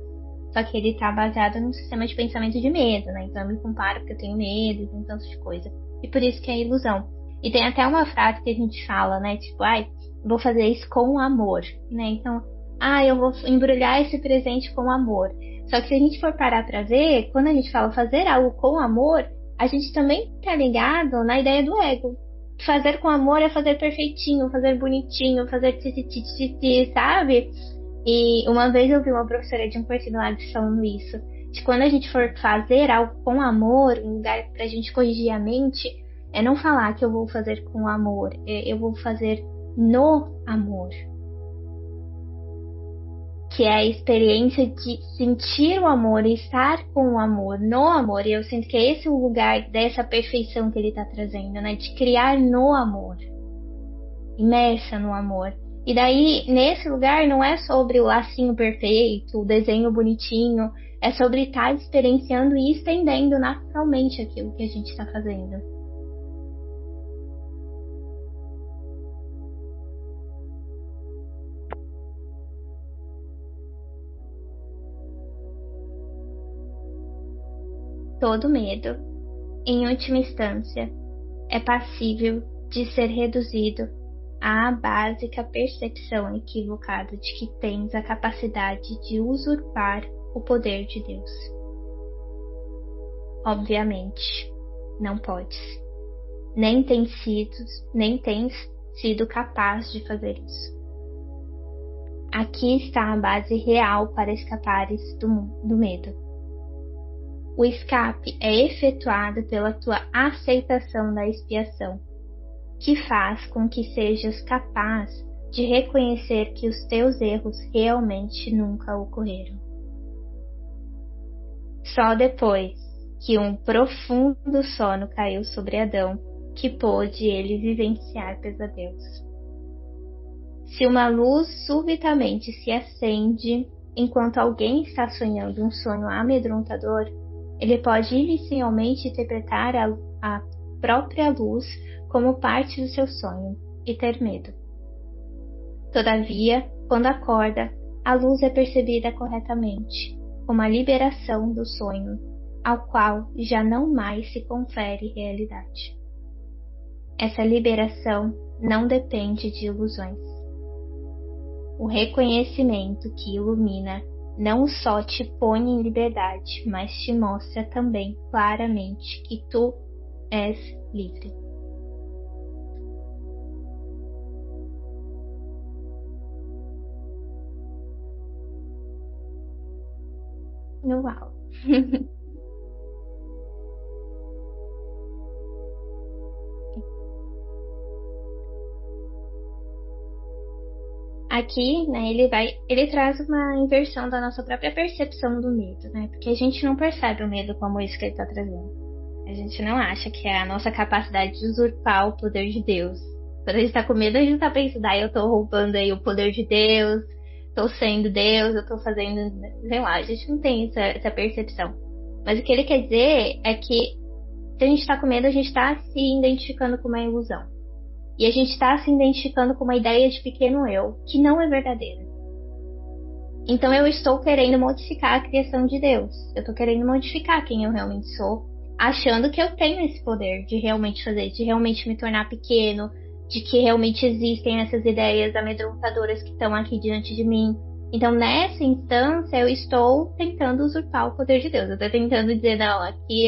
Só que ele tá baseado num sistema de pensamento de medo, né? Então eu me comparo porque eu tenho medo e tem tanto de coisa. E por isso que é ilusão. E tem até uma frase que a gente fala, né? Tipo, vou fazer isso com amor, né? Então, eu vou embrulhar esse presente com amor. Só que se a gente for parar pra ver, quando a gente fala fazer algo com amor, a gente também tá ligado na ideia do ego. Fazer com amor é fazer perfeitinho, fazer bonitinho, fazer titi, sabe? E uma vez eu vi uma professora de um curso do lado falando isso, quando a gente for fazer algo com amor, um lugar pra gente corrigir a mente, é não falar que eu vou fazer com amor, eu vou fazer no amor. Que é a experiência de sentir o amor e estar com o amor, no amor. E eu sinto que esse é o lugar dessa perfeição que ele está trazendo, né? De criar no amor, imersa no amor. E daí, nesse lugar, não é sobre o lacinho perfeito, o desenho bonitinho, é sobre estar experienciando e estendendo naturalmente aquilo que a gente está fazendo. Todo medo, em última instância, é passível de ser reduzido à básica percepção equivocada de que tens a capacidade de usurpar o poder de Deus. Obviamente, não podes. Nem tens sido capaz de fazer isso. Aqui está a base real para escapares do medo. O escape é efetuado pela tua aceitação da expiação, que faz com que sejas capaz de reconhecer que os teus erros realmente nunca ocorreram. Só depois que um profundo sono caiu sobre Adão, que pôde ele vivenciar pesadelos. Se uma luz subitamente se acende enquanto alguém está sonhando um sonho amedrontador, ele pode inicialmente interpretar a própria luz como parte do seu sonho e ter medo. Todavia, quando acorda, a luz é percebida corretamente, como a liberação do sonho, ao qual já não mais se confere realidade. Essa liberação não depende de ilusões. O reconhecimento que ilumina não só te põe em liberdade, mas te mostra também claramente que tu és livre. Uau! Aqui, né, ele traz uma inversão da nossa própria percepção do medo, né? Porque a gente não percebe o medo como isso que ele está trazendo. A gente não acha que é a nossa capacidade de usurpar o poder de Deus. Quando a gente tá com medo, a gente tá pensando, eu tô roubando aí o poder de Deus, tô sendo Deus, eu tô fazendo, sei lá, a gente não tem essa percepção. Mas o que ele quer dizer é que se a gente tá com medo, a gente tá se identificando com uma ilusão. E a gente está se identificando com uma ideia de pequeno eu, que não é verdadeira. Então eu estou querendo modificar a criação de Deus. Eu estou querendo modificar quem eu realmente sou, achando que eu tenho esse poder de realmente fazer, de realmente me tornar pequeno, de que realmente existem essas ideias amedrontadoras que estão aqui diante de mim. Então nessa instância eu estou tentando usurpar o poder de Deus. Eu estou tentando dizer, não, aqui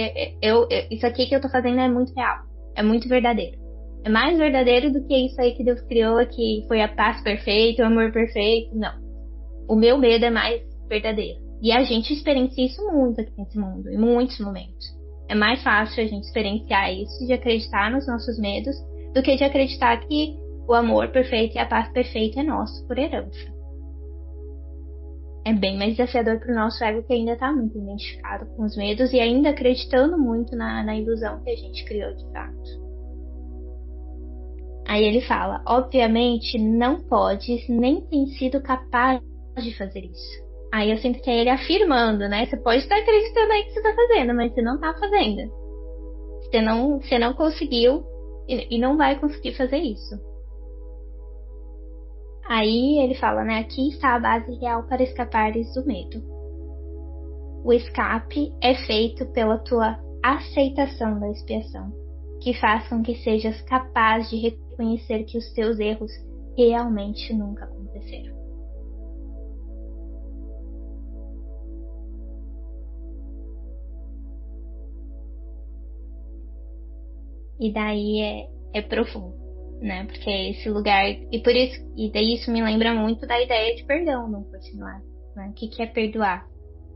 isso aqui que eu estou fazendo é muito real, é muito verdadeiro. É mais verdadeiro do que isso aí que Deus criou, que foi a paz perfeita, o amor perfeito. Não. O meu medo é mais verdadeiro. E a gente experiencia isso muito aqui nesse mundo, em muitos momentos. É mais fácil a gente experienciar isso, de acreditar nos nossos medos, do que de acreditar que o amor perfeito e a paz perfeita é nosso por herança. É bem mais desafiador para o nosso ego, que ainda está muito identificado com os medos e ainda acreditando muito na ilusão que a gente criou de fato. Aí ele fala, obviamente não podes nem tem sido capaz de fazer isso. Aí eu sinto que é ele afirmando, né? Você pode estar acreditando aí que você está fazendo, mas você não está fazendo. Você não conseguiu e não vai conseguir fazer isso. Aí ele fala, né? Aqui está a base real para escapares do medo. O escape é feito pela tua aceitação da expiação, que faz com que sejas capaz de reconhecer que os teus erros realmente nunca aconteceram. E daí é profundo, né? Porque é esse lugar, e daí isso me lembra muito da ideia de perdão no continuar, né? O que é perdoar?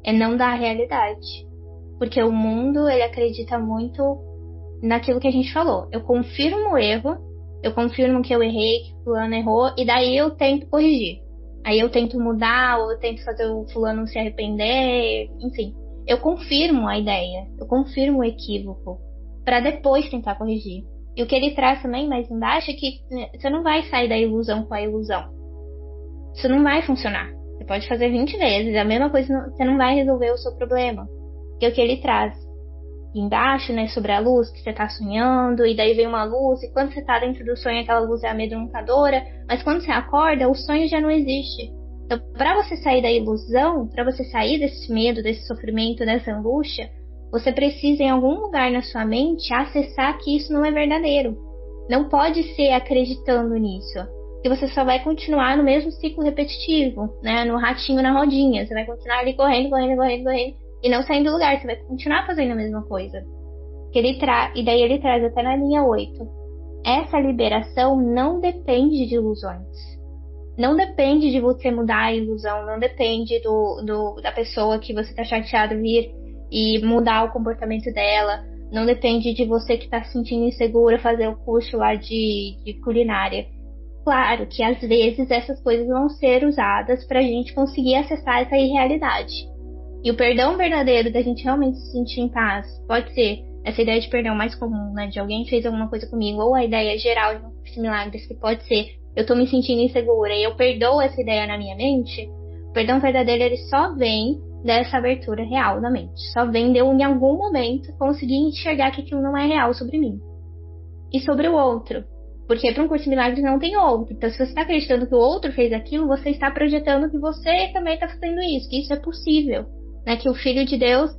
é não dar a realidade. Porque o mundo, ele acredita muito naquilo que a gente falou. Eu confirmo o erro, eu confirmo que eu errei, que o fulano errou, e daí eu tento corrigir. Aí eu tento mudar, ou eu tento fazer o fulano se arrepender, enfim. Eu confirmo a ideia, eu confirmo o equívoco, para depois tentar corrigir. E o que ele traz também mais embaixo é que você não vai sair da ilusão com a ilusão. Isso não vai funcionar. Você pode fazer 20 vezes, a mesma coisa, você não vai resolver o seu problema. Que é o que ele traz embaixo, né, sobre a luz, que você tá sonhando, e daí vem uma luz, e quando você tá dentro do sonho, aquela luz é amedrontadora, mas quando você acorda, o sonho já não existe. Então, para você sair da ilusão, para você sair desse medo, desse sofrimento, dessa angústia, você precisa, em algum lugar na sua mente, acessar que isso não é verdadeiro. Não pode ser acreditando nisso. Porque você só vai continuar no mesmo ciclo repetitivo, né, no ratinho na rodinha. Você vai continuar ali correndo, e não saindo do lugar, você vai continuar fazendo a mesma coisa. E daí ele traz até na linha 8. Essa liberação não depende de ilusões. Não depende de você mudar a ilusão, não depende da pessoa que você tá chateado vir e mudar o comportamento dela, não depende de você que tá se sentindo insegura fazer o curso lá de culinária. Claro que às vezes essas coisas vão ser usadas pra gente conseguir acessar essa irrealidade. E o perdão verdadeiro da gente realmente se sentir em paz pode ser essa ideia de perdão mais comum, né? De alguém fez alguma coisa comigo, ou a ideia geral de um curso de milagres, que pode ser eu tô me sentindo insegura e eu perdoo essa ideia na minha mente. O perdão verdadeiro, ele só vem dessa abertura real da mente. Só vem de eu, em algum momento, conseguir enxergar que aquilo não é real sobre mim. E sobre o outro. Porque para um curso de milagres não tem outro. Então, se você está acreditando que o outro fez aquilo, você está projetando que você também está fazendo isso, que isso é possível. Né, que o Filho de Deus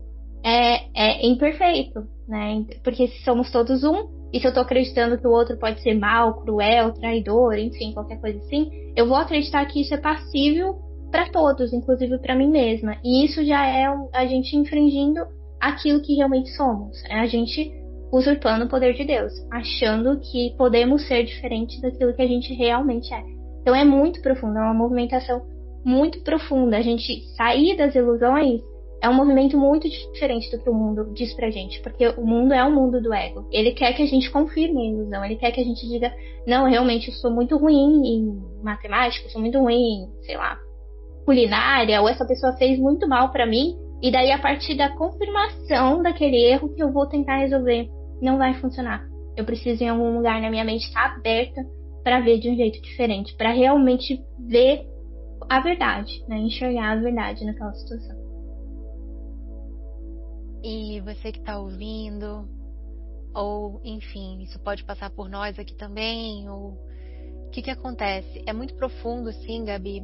é imperfeito, né? Porque somos todos um, e se eu tô acreditando que o outro pode ser mal, cruel, traidor, enfim, qualquer coisa assim, eu vou acreditar que isso é passível para todos, inclusive para mim mesma. E isso já é a gente infringindo aquilo que realmente somos, é a gente usurpando o poder de Deus, achando que podemos ser diferentes daquilo que a gente realmente é. Então é muito profundo, é uma movimentação muito profunda. A gente sair das ilusões é um movimento muito diferente do que o mundo diz pra gente, porque o mundo é um mundo do ego. Ele quer que a gente confirme a ilusão, ele quer que a gente diga, não, realmente eu sou muito ruim em matemática, eu sou muito ruim em, sei lá, culinária, ou essa pessoa fez muito mal pra mim, e daí a partir da confirmação daquele erro que eu vou tentar resolver, não vai funcionar. Eu preciso em algum lugar na minha mente estar aberta pra ver de um jeito diferente, pra realmente ver a verdade, né? Enxergar a verdade naquela situação. E você que está ouvindo, ou enfim, isso pode passar por nós aqui também, ou o que acontece? É muito profundo, sim, Gabi.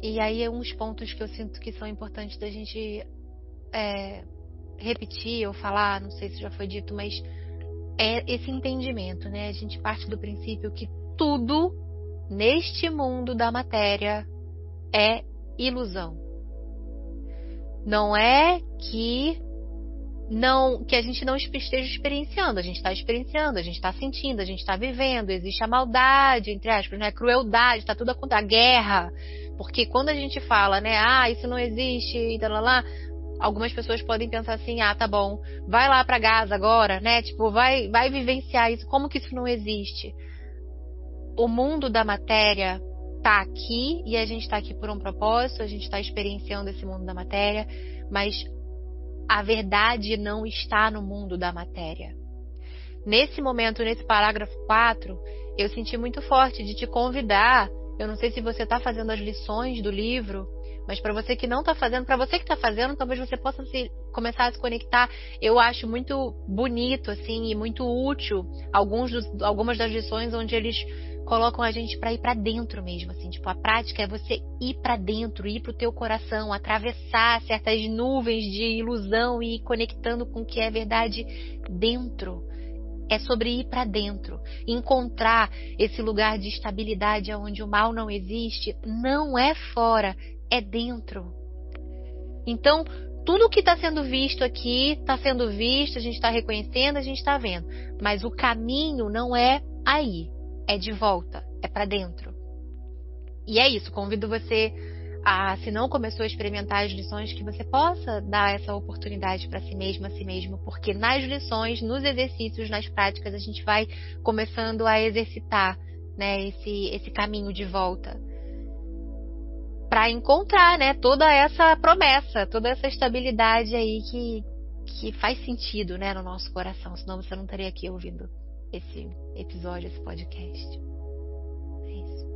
E aí é uns pontos que eu sinto que são importantes da gente repetir ou falar, não sei se já foi dito, mas é esse entendimento, né? A gente parte do princípio que tudo neste mundo da matéria é ilusão. Não é que a gente não esteja experienciando, a gente está experienciando, a gente está sentindo, a gente está vivendo, existe a maldade, entre aspas, né? A crueldade, está tudo acontecendo, a guerra, porque quando a gente fala, né, isso não existe, e lá, algumas pessoas podem pensar assim, tá bom, vai lá para Gaza agora, né, tipo, vai vivenciar isso, como que isso não existe? O mundo da matéria está aqui, e a gente está aqui por um propósito, a gente está experienciando esse mundo da matéria, mas a verdade não está no mundo da matéria. Nesse momento, nesse parágrafo 4, eu senti muito forte de te convidar. Eu não sei se você está fazendo as lições do livro, mas para você que não está fazendo, para você que está fazendo, talvez você possa começar a se conectar. Eu acho muito bonito, assim, e muito útil algumas das lições onde eles colocam a gente para ir para dentro mesmo, assim, tipo, a prática é você ir para dentro, ir pro teu coração, atravessar certas nuvens de ilusão e ir conectando com o que é verdade dentro. É sobre ir para dentro, encontrar esse lugar de estabilidade onde o mal não existe, não é fora, é dentro. Então, tudo que está sendo visto aqui, está sendo visto, a gente está reconhecendo, a gente está vendo, mas o caminho não é aí. É de volta, é para dentro. E é isso, convido você se não começou a experimentar as lições, que você possa dar essa oportunidade para si mesmo, a si mesmo, porque nas lições, nos exercícios, nas práticas, a gente vai começando a exercitar, né, esse caminho de volta para encontrar, né, toda essa promessa, toda essa estabilidade aí que faz sentido, né, no nosso coração, senão você não estaria aqui ouvindo esse episódio, esse podcast. É isso.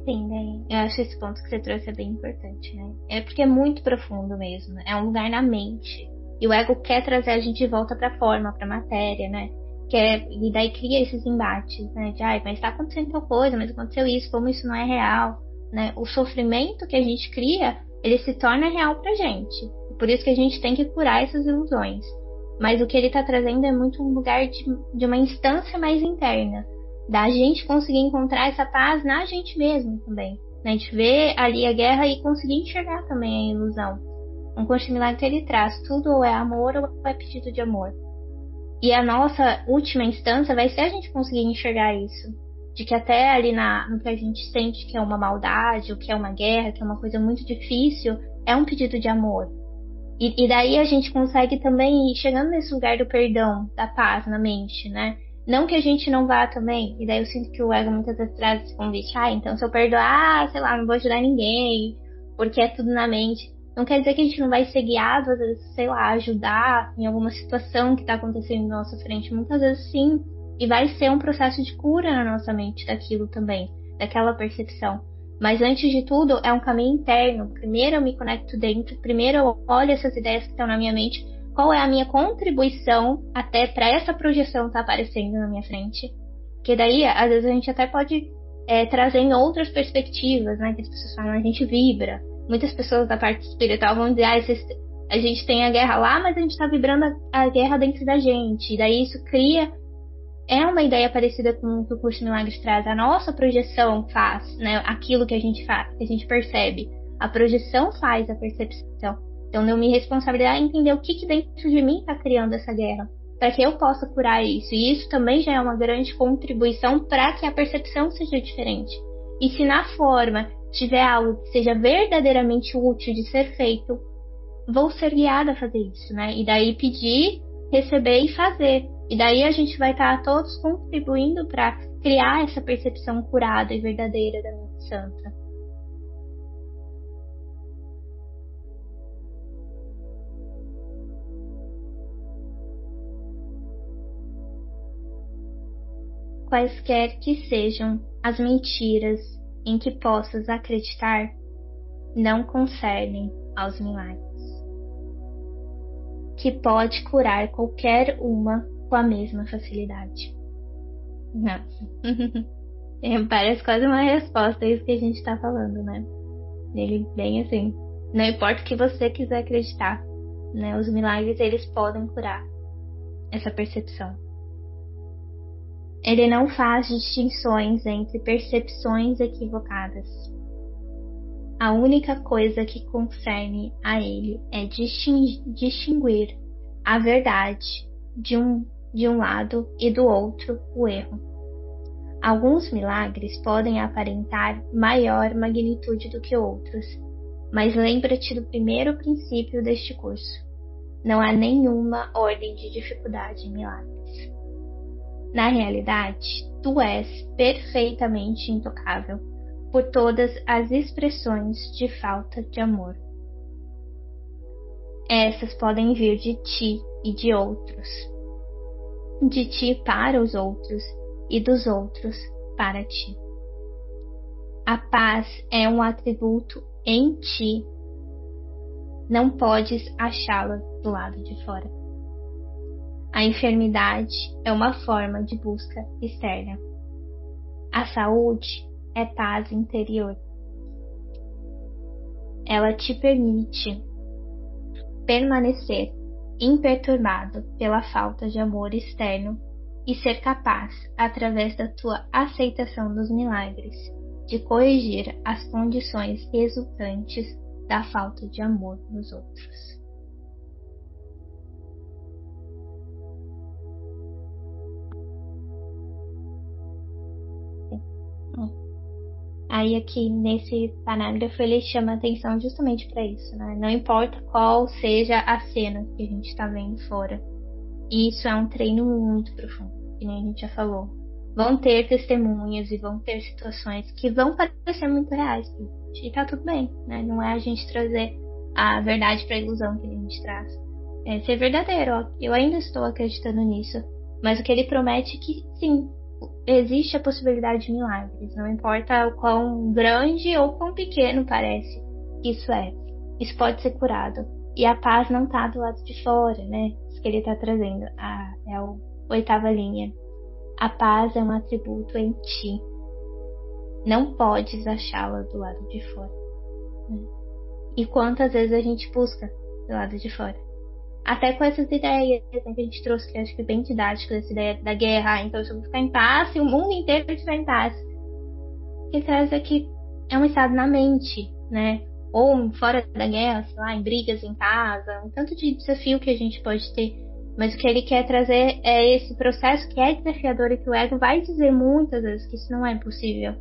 Sim, né? Eu acho esse ponto que você trouxe é bem importante, né? É porque é muito profundo mesmo. É um lugar na mente. E o ego quer trazer a gente de volta pra forma, pra matéria, né? E daí cria esses embates, né? De, mas tá acontecendo tal coisa, mas aconteceu isso, como isso não é real, né? O sofrimento que a gente cria, ele se torna real pra gente. Por isso que a gente tem que curar essas ilusões. Mas o que ele tá trazendo é muito um lugar de uma instância mais interna, da gente conseguir encontrar essa paz na gente mesmo também. Né? A gente vê ali a guerra e conseguir enxergar também a ilusão. Um curso milagre que ele traz, tudo ou é amor ou é pedido de amor. E a nossa última instância vai ser a gente conseguir enxergar isso. De que até ali no que a gente sente que é uma maldade, ou que é uma guerra, que é uma coisa muito difícil, é um pedido de amor. E daí a gente consegue também ir chegando nesse lugar do perdão, da paz na mente, né? Não que a gente não vá também, e daí eu sinto que o ego muitas vezes traz esse convite, então se eu perdoar, sei lá, não vou ajudar ninguém, porque é tudo na mente. Não quer dizer que a gente não vai ser guiado, às vezes, sei lá, ajudar em alguma situação que está acontecendo na nossa frente. Muitas vezes sim, e vai ser um processo de cura na nossa mente daquilo também, daquela percepção. Mas antes de tudo, é um caminho interno. Primeiro eu me conecto dentro, primeiro eu olho essas ideias que estão na minha mente, qual é a minha contribuição até para essa projeção estar aparecendo na minha frente. Porque daí, às vezes, a gente até pode trazer em outras perspectivas, né? Que as pessoas falam, a gente vibra. Muitas pessoas da parte espiritual vão dizer, a gente tem a guerra lá, mas a gente está vibrando a guerra dentro da gente. E daí isso cria... É uma ideia parecida com o que o curso Milagres traz. A nossa projeção faz, né? Aquilo que a gente faz, que a gente percebe. A projeção faz a percepção. Então, eu me responsabilizar em entender o que dentro de mim está criando essa guerra, para que eu possa curar isso. E isso também já é uma grande contribuição para que a percepção seja diferente. E se na forma tiver algo que seja verdadeiramente útil de ser feito, vou ser guiada a fazer isso, né? E daí pedir, receber e fazer. E daí a gente vai estar todos contribuindo para criar essa percepção curada e verdadeira da mente santa. Quaisquer que sejam as mentiras em que possas acreditar, não concernem aos milagres, que pode curar qualquer uma com a mesma facilidade. Não. Parece quase uma resposta a isso que a gente está falando, né? Ele bem assim, não importa o que você quiser acreditar, né? Os milagres, eles podem curar essa percepção. Ele não faz distinções entre percepções equivocadas. A única coisa que concerne a ele é distinguir a verdade de um lado e do outro o erro. Alguns milagres podem aparentar maior magnitude do que outros, mas lembra-te do primeiro princípio deste curso. Não há nenhuma ordem de dificuldade em milagres. Na realidade, tu és perfeitamente intocável por todas as expressões de falta de amor. Essas podem vir de ti e de outros, de ti para os outros e dos outros para ti. A paz é um atributo em ti. Não podes achá-la do lado de fora. A enfermidade é uma forma de busca externa. A saúde é paz interior. Ela te permite permanecer imperturbado pela falta de amor externo e ser capaz, através da tua aceitação dos milagres, de corrigir as condições resultantes da falta de amor nos outros. Aí aqui nesse parágrafo ele chama atenção justamente para isso, né? Não importa qual seja a cena que a gente está vendo fora. Isso é um treino muito profundo, que nem a gente já falou. Vão ter testemunhas e vão ter situações que vão parecer muito reais. E tá tudo bem, né? Não é a gente trazer a verdade para a ilusão que a gente traz. É ser verdadeiro, ó. Eu ainda estou acreditando nisso. Mas o que ele promete é que, sim, existe a possibilidade de milagres. Não importa o quão grande ou quão pequeno parece que isso é. Isso pode ser curado. E a paz não tá do lado de fora, né? Isso que ele tá trazendo. É a 8ª linha. A paz é um atributo em ti. Não podes achá-la do lado de fora. Né? E quantas vezes a gente busca do lado de fora? Até com essas ideias que a gente trouxe, que eu acho que é bem didático, essa ideia da guerra. Então eu vou ficar em paz e o mundo inteiro estiver em paz. O que traz aqui é um estado na mente, né? Ou fora da guerra, sei lá, em brigas em casa, um tanto de desafio que a gente pode ter. Mas o que ele quer trazer é esse processo que é desafiador e que o ego vai dizer muitas vezes que isso não é possível.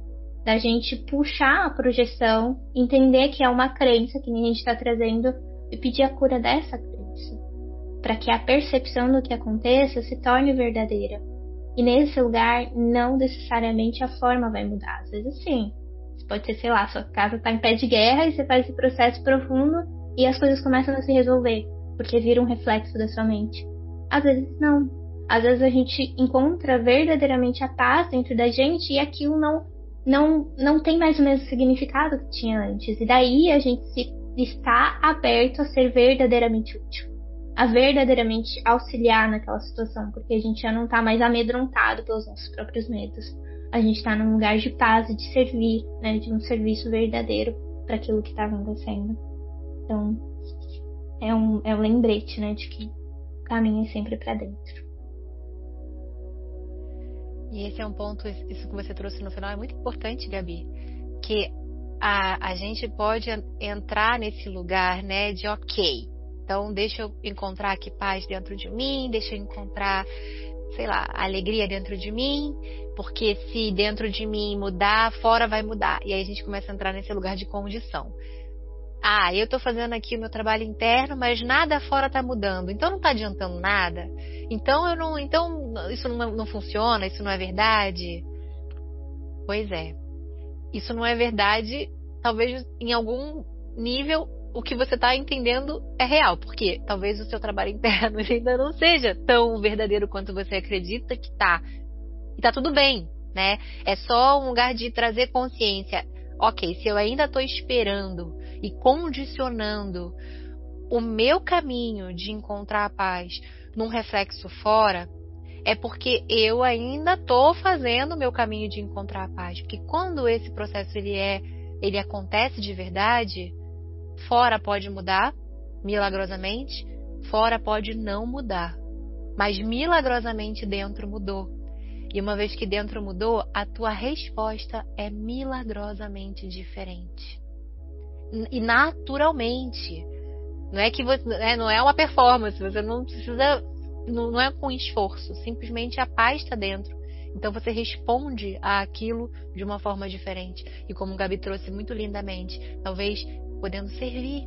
Da gente puxar a projeção, entender que é uma crença que a gente está trazendo e pedir a cura dessa crença. Para que a percepção do que aconteça se torne verdadeira. E nesse lugar, não necessariamente a forma vai mudar. Às vezes sim. Pode ser, sei lá, sua casa está em pé de guerra e você faz esse processo profundo e as coisas começam a se resolver, porque vira um reflexo da sua mente. Às vezes não. Às vezes a gente encontra verdadeiramente a paz dentro da gente e aquilo não tem mais o mesmo significado que tinha antes. E daí a gente está aberto a ser verdadeiramente útil. A verdadeiramente auxiliar naquela situação, porque a gente já não está mais amedrontado pelos nossos próprios medos. A gente está num lugar de paz e de servir, né, de um serviço verdadeiro para aquilo que está acontecendo. Então, é um lembrete, né, de que o caminho é sempre para dentro. E esse é um ponto, isso que você trouxe no final é muito importante, Gabi, que a gente pode entrar nesse lugar, né, de ok, então deixa eu encontrar aqui paz dentro de mim, deixa eu encontrar, sei lá, alegria dentro de mim, porque se dentro de mim mudar, fora vai mudar. E aí a gente começa a entrar nesse lugar de condição. Eu tô fazendo aqui o meu trabalho interno, mas nada fora tá mudando, então não tá adiantando nada. Então isso não funciona, isso não é verdade. Pois é. Isso não é verdade, talvez em algum nível o que você está entendendo é real, porque talvez o seu trabalho interno ainda não seja tão verdadeiro quanto você acredita que tá. E tá tudo bem, né? É só um lugar de trazer consciência. Ok, se eu ainda estou esperando e condicionando o meu caminho de encontrar a paz num reflexo fora, é porque eu ainda estou fazendo o meu caminho de encontrar a paz. Porque quando esse processo ele acontece de verdade, fora pode mudar, milagrosamente, fora pode não mudar. Mas milagrosamente dentro mudou. E uma vez que dentro mudou, a tua resposta é milagrosamente diferente. E naturalmente. Não é que você, não é uma performance, você não precisa, não é com esforço, simplesmente a paz está dentro. Então você responde àquilo de uma forma diferente. E como o Gabi trouxe muito lindamente, talvez podendo servir,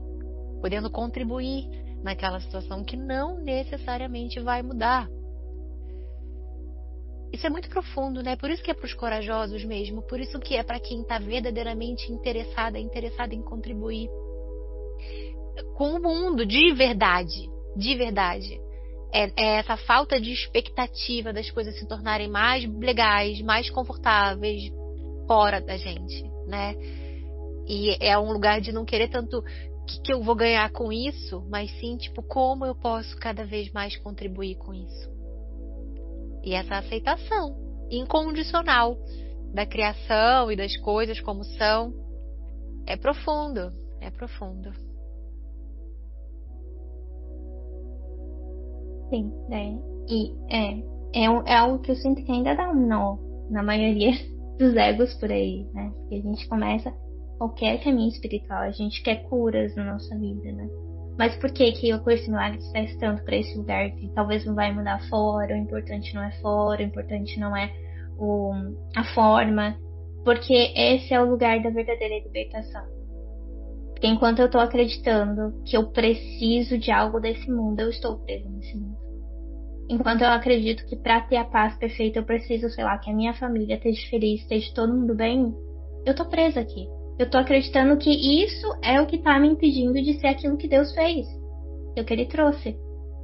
podendo contribuir naquela situação que não necessariamente vai mudar. Isso é muito profundo, né? Por isso que é para os corajosos mesmo, por isso que é para quem está verdadeiramente interessado em contribuir com o mundo, de verdade, de verdade. É essa falta de expectativa das coisas se tornarem mais legais, mais confortáveis fora da gente, né? E é um lugar de não querer tanto que eu vou ganhar com isso, mas sim, tipo, como eu posso cada vez mais contribuir com isso. E essa aceitação incondicional da criação e das coisas como são é profundo, é profundo. Sim, é algo que eu sinto que ainda dá um nó na maioria dos egos por aí, né? Porque a gente começa qualquer caminho espiritual, a gente quer curas na nossa vida, né? Mas por que o curso milagre traz tanto para esse lugar que talvez não vai mudar fora, o importante não é fora, o importante não é a forma. Porque esse é o lugar da verdadeira libertação. Porque enquanto eu tô acreditando que eu preciso de algo desse mundo, eu estou preso nesse mundo. Enquanto eu acredito que para ter a paz perfeita eu preciso, sei lá, que a minha família esteja feliz, esteja todo mundo bem, eu tô presa aqui. Eu tô acreditando que isso é o que tá me impedindo de ser aquilo que Deus fez, o que Ele trouxe,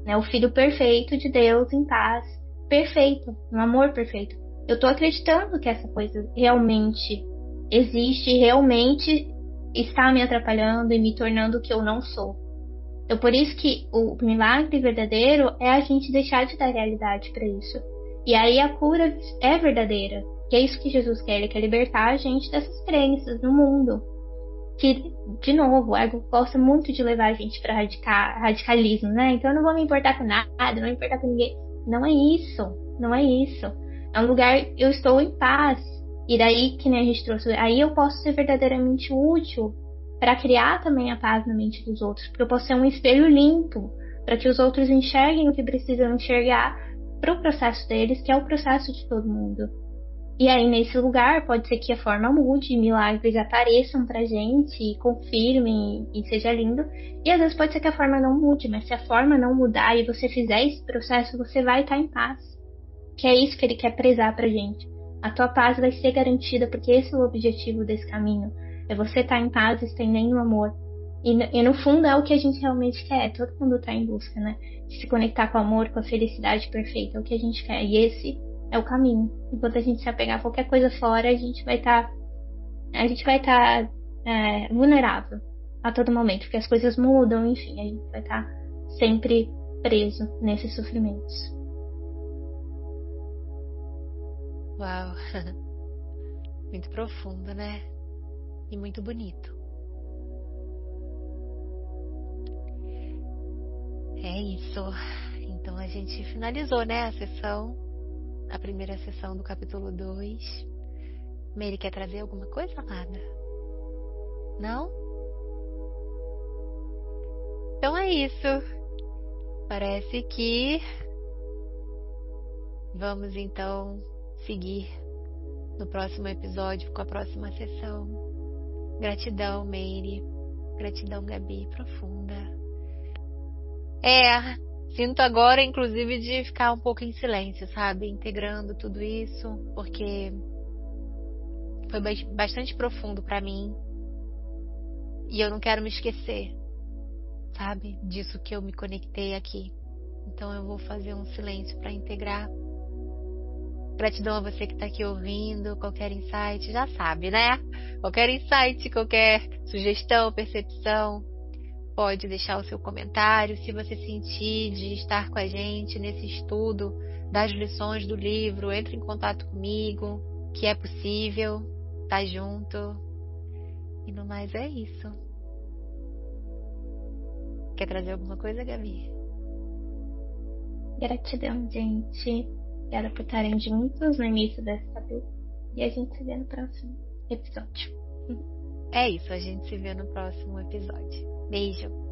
né? O Filho perfeito de Deus em paz, perfeito, no amor perfeito. Eu tô acreditando que essa coisa realmente existe, realmente está me atrapalhando e me tornando o que eu não sou. Então, por isso que o milagre verdadeiro é a gente deixar de dar realidade para isso. E aí a cura é verdadeira. Que é isso que Jesus quer. Ele quer libertar a gente dessas crenças no mundo. Que, de novo, o ego gosta muito de levar a gente para radicalismo, né? Então eu não vou me importar com nada, não vou me importar com ninguém. Não é isso. Não é isso. É um lugar, eu estou em paz. E daí, que nem a gente trouxe, aí eu posso ser verdadeiramente útil para criar também a paz na mente dos outros, porque eu posso ser um espelho limpo para que os outros enxerguem o que precisam enxergar para o processo deles, que é o processo de todo mundo. E aí nesse lugar pode ser que a forma mude, milagres apareçam pra gente e confirmem e seja lindo, e às vezes pode ser que a forma não mude, mas se a forma não mudar e você fizer esse processo, você vai estar em paz, que é isso que ele quer prezar pra gente. A tua paz vai ser garantida, porque esse é o objetivo desse caminho. É você estar em paz, estendendo o amor. E no fundo é o que a gente realmente quer. Todo mundo está em busca, né? De se conectar com o amor, com a felicidade perfeita. É o que a gente quer. E esse é o caminho. Enquanto a gente se apegar a qualquer coisa fora, a gente vai estar vulnerável a todo momento. Porque as coisas mudam, enfim. A gente vai estar sempre preso nesses sofrimentos. Uau! Muito profundo, né? E muito bonito. É isso. Então a gente finalizou, né, a primeira sessão do capítulo 2. Meire, quer trazer alguma coisa, amada? Não? Então é isso. Parece que vamos então seguir no próximo episódio com a próxima sessão. Gratidão, Meire. Gratidão, Gabi, profunda. Sinto agora, inclusive, de ficar um pouco em silêncio, sabe? Integrando tudo isso, porque foi bastante profundo pra mim. E eu não quero me esquecer, sabe? Disso que eu me conectei aqui. Então eu vou fazer um silêncio pra integrar. Gratidão a você que tá aqui ouvindo. Qualquer insight, já sabe, né? Qualquer insight, qualquer sugestão, percepção, pode deixar o seu comentário. Se você sentir de estar com a gente nesse estudo das lições do livro, entre em contato comigo, que é possível, tá junto. E no mais é isso. Quer trazer alguma coisa, Gabi? Gratidão, gente. Obrigada por estarem juntos no início dessa luta. E a gente se vê no próximo episódio. É isso, a gente se vê no próximo episódio. Beijo!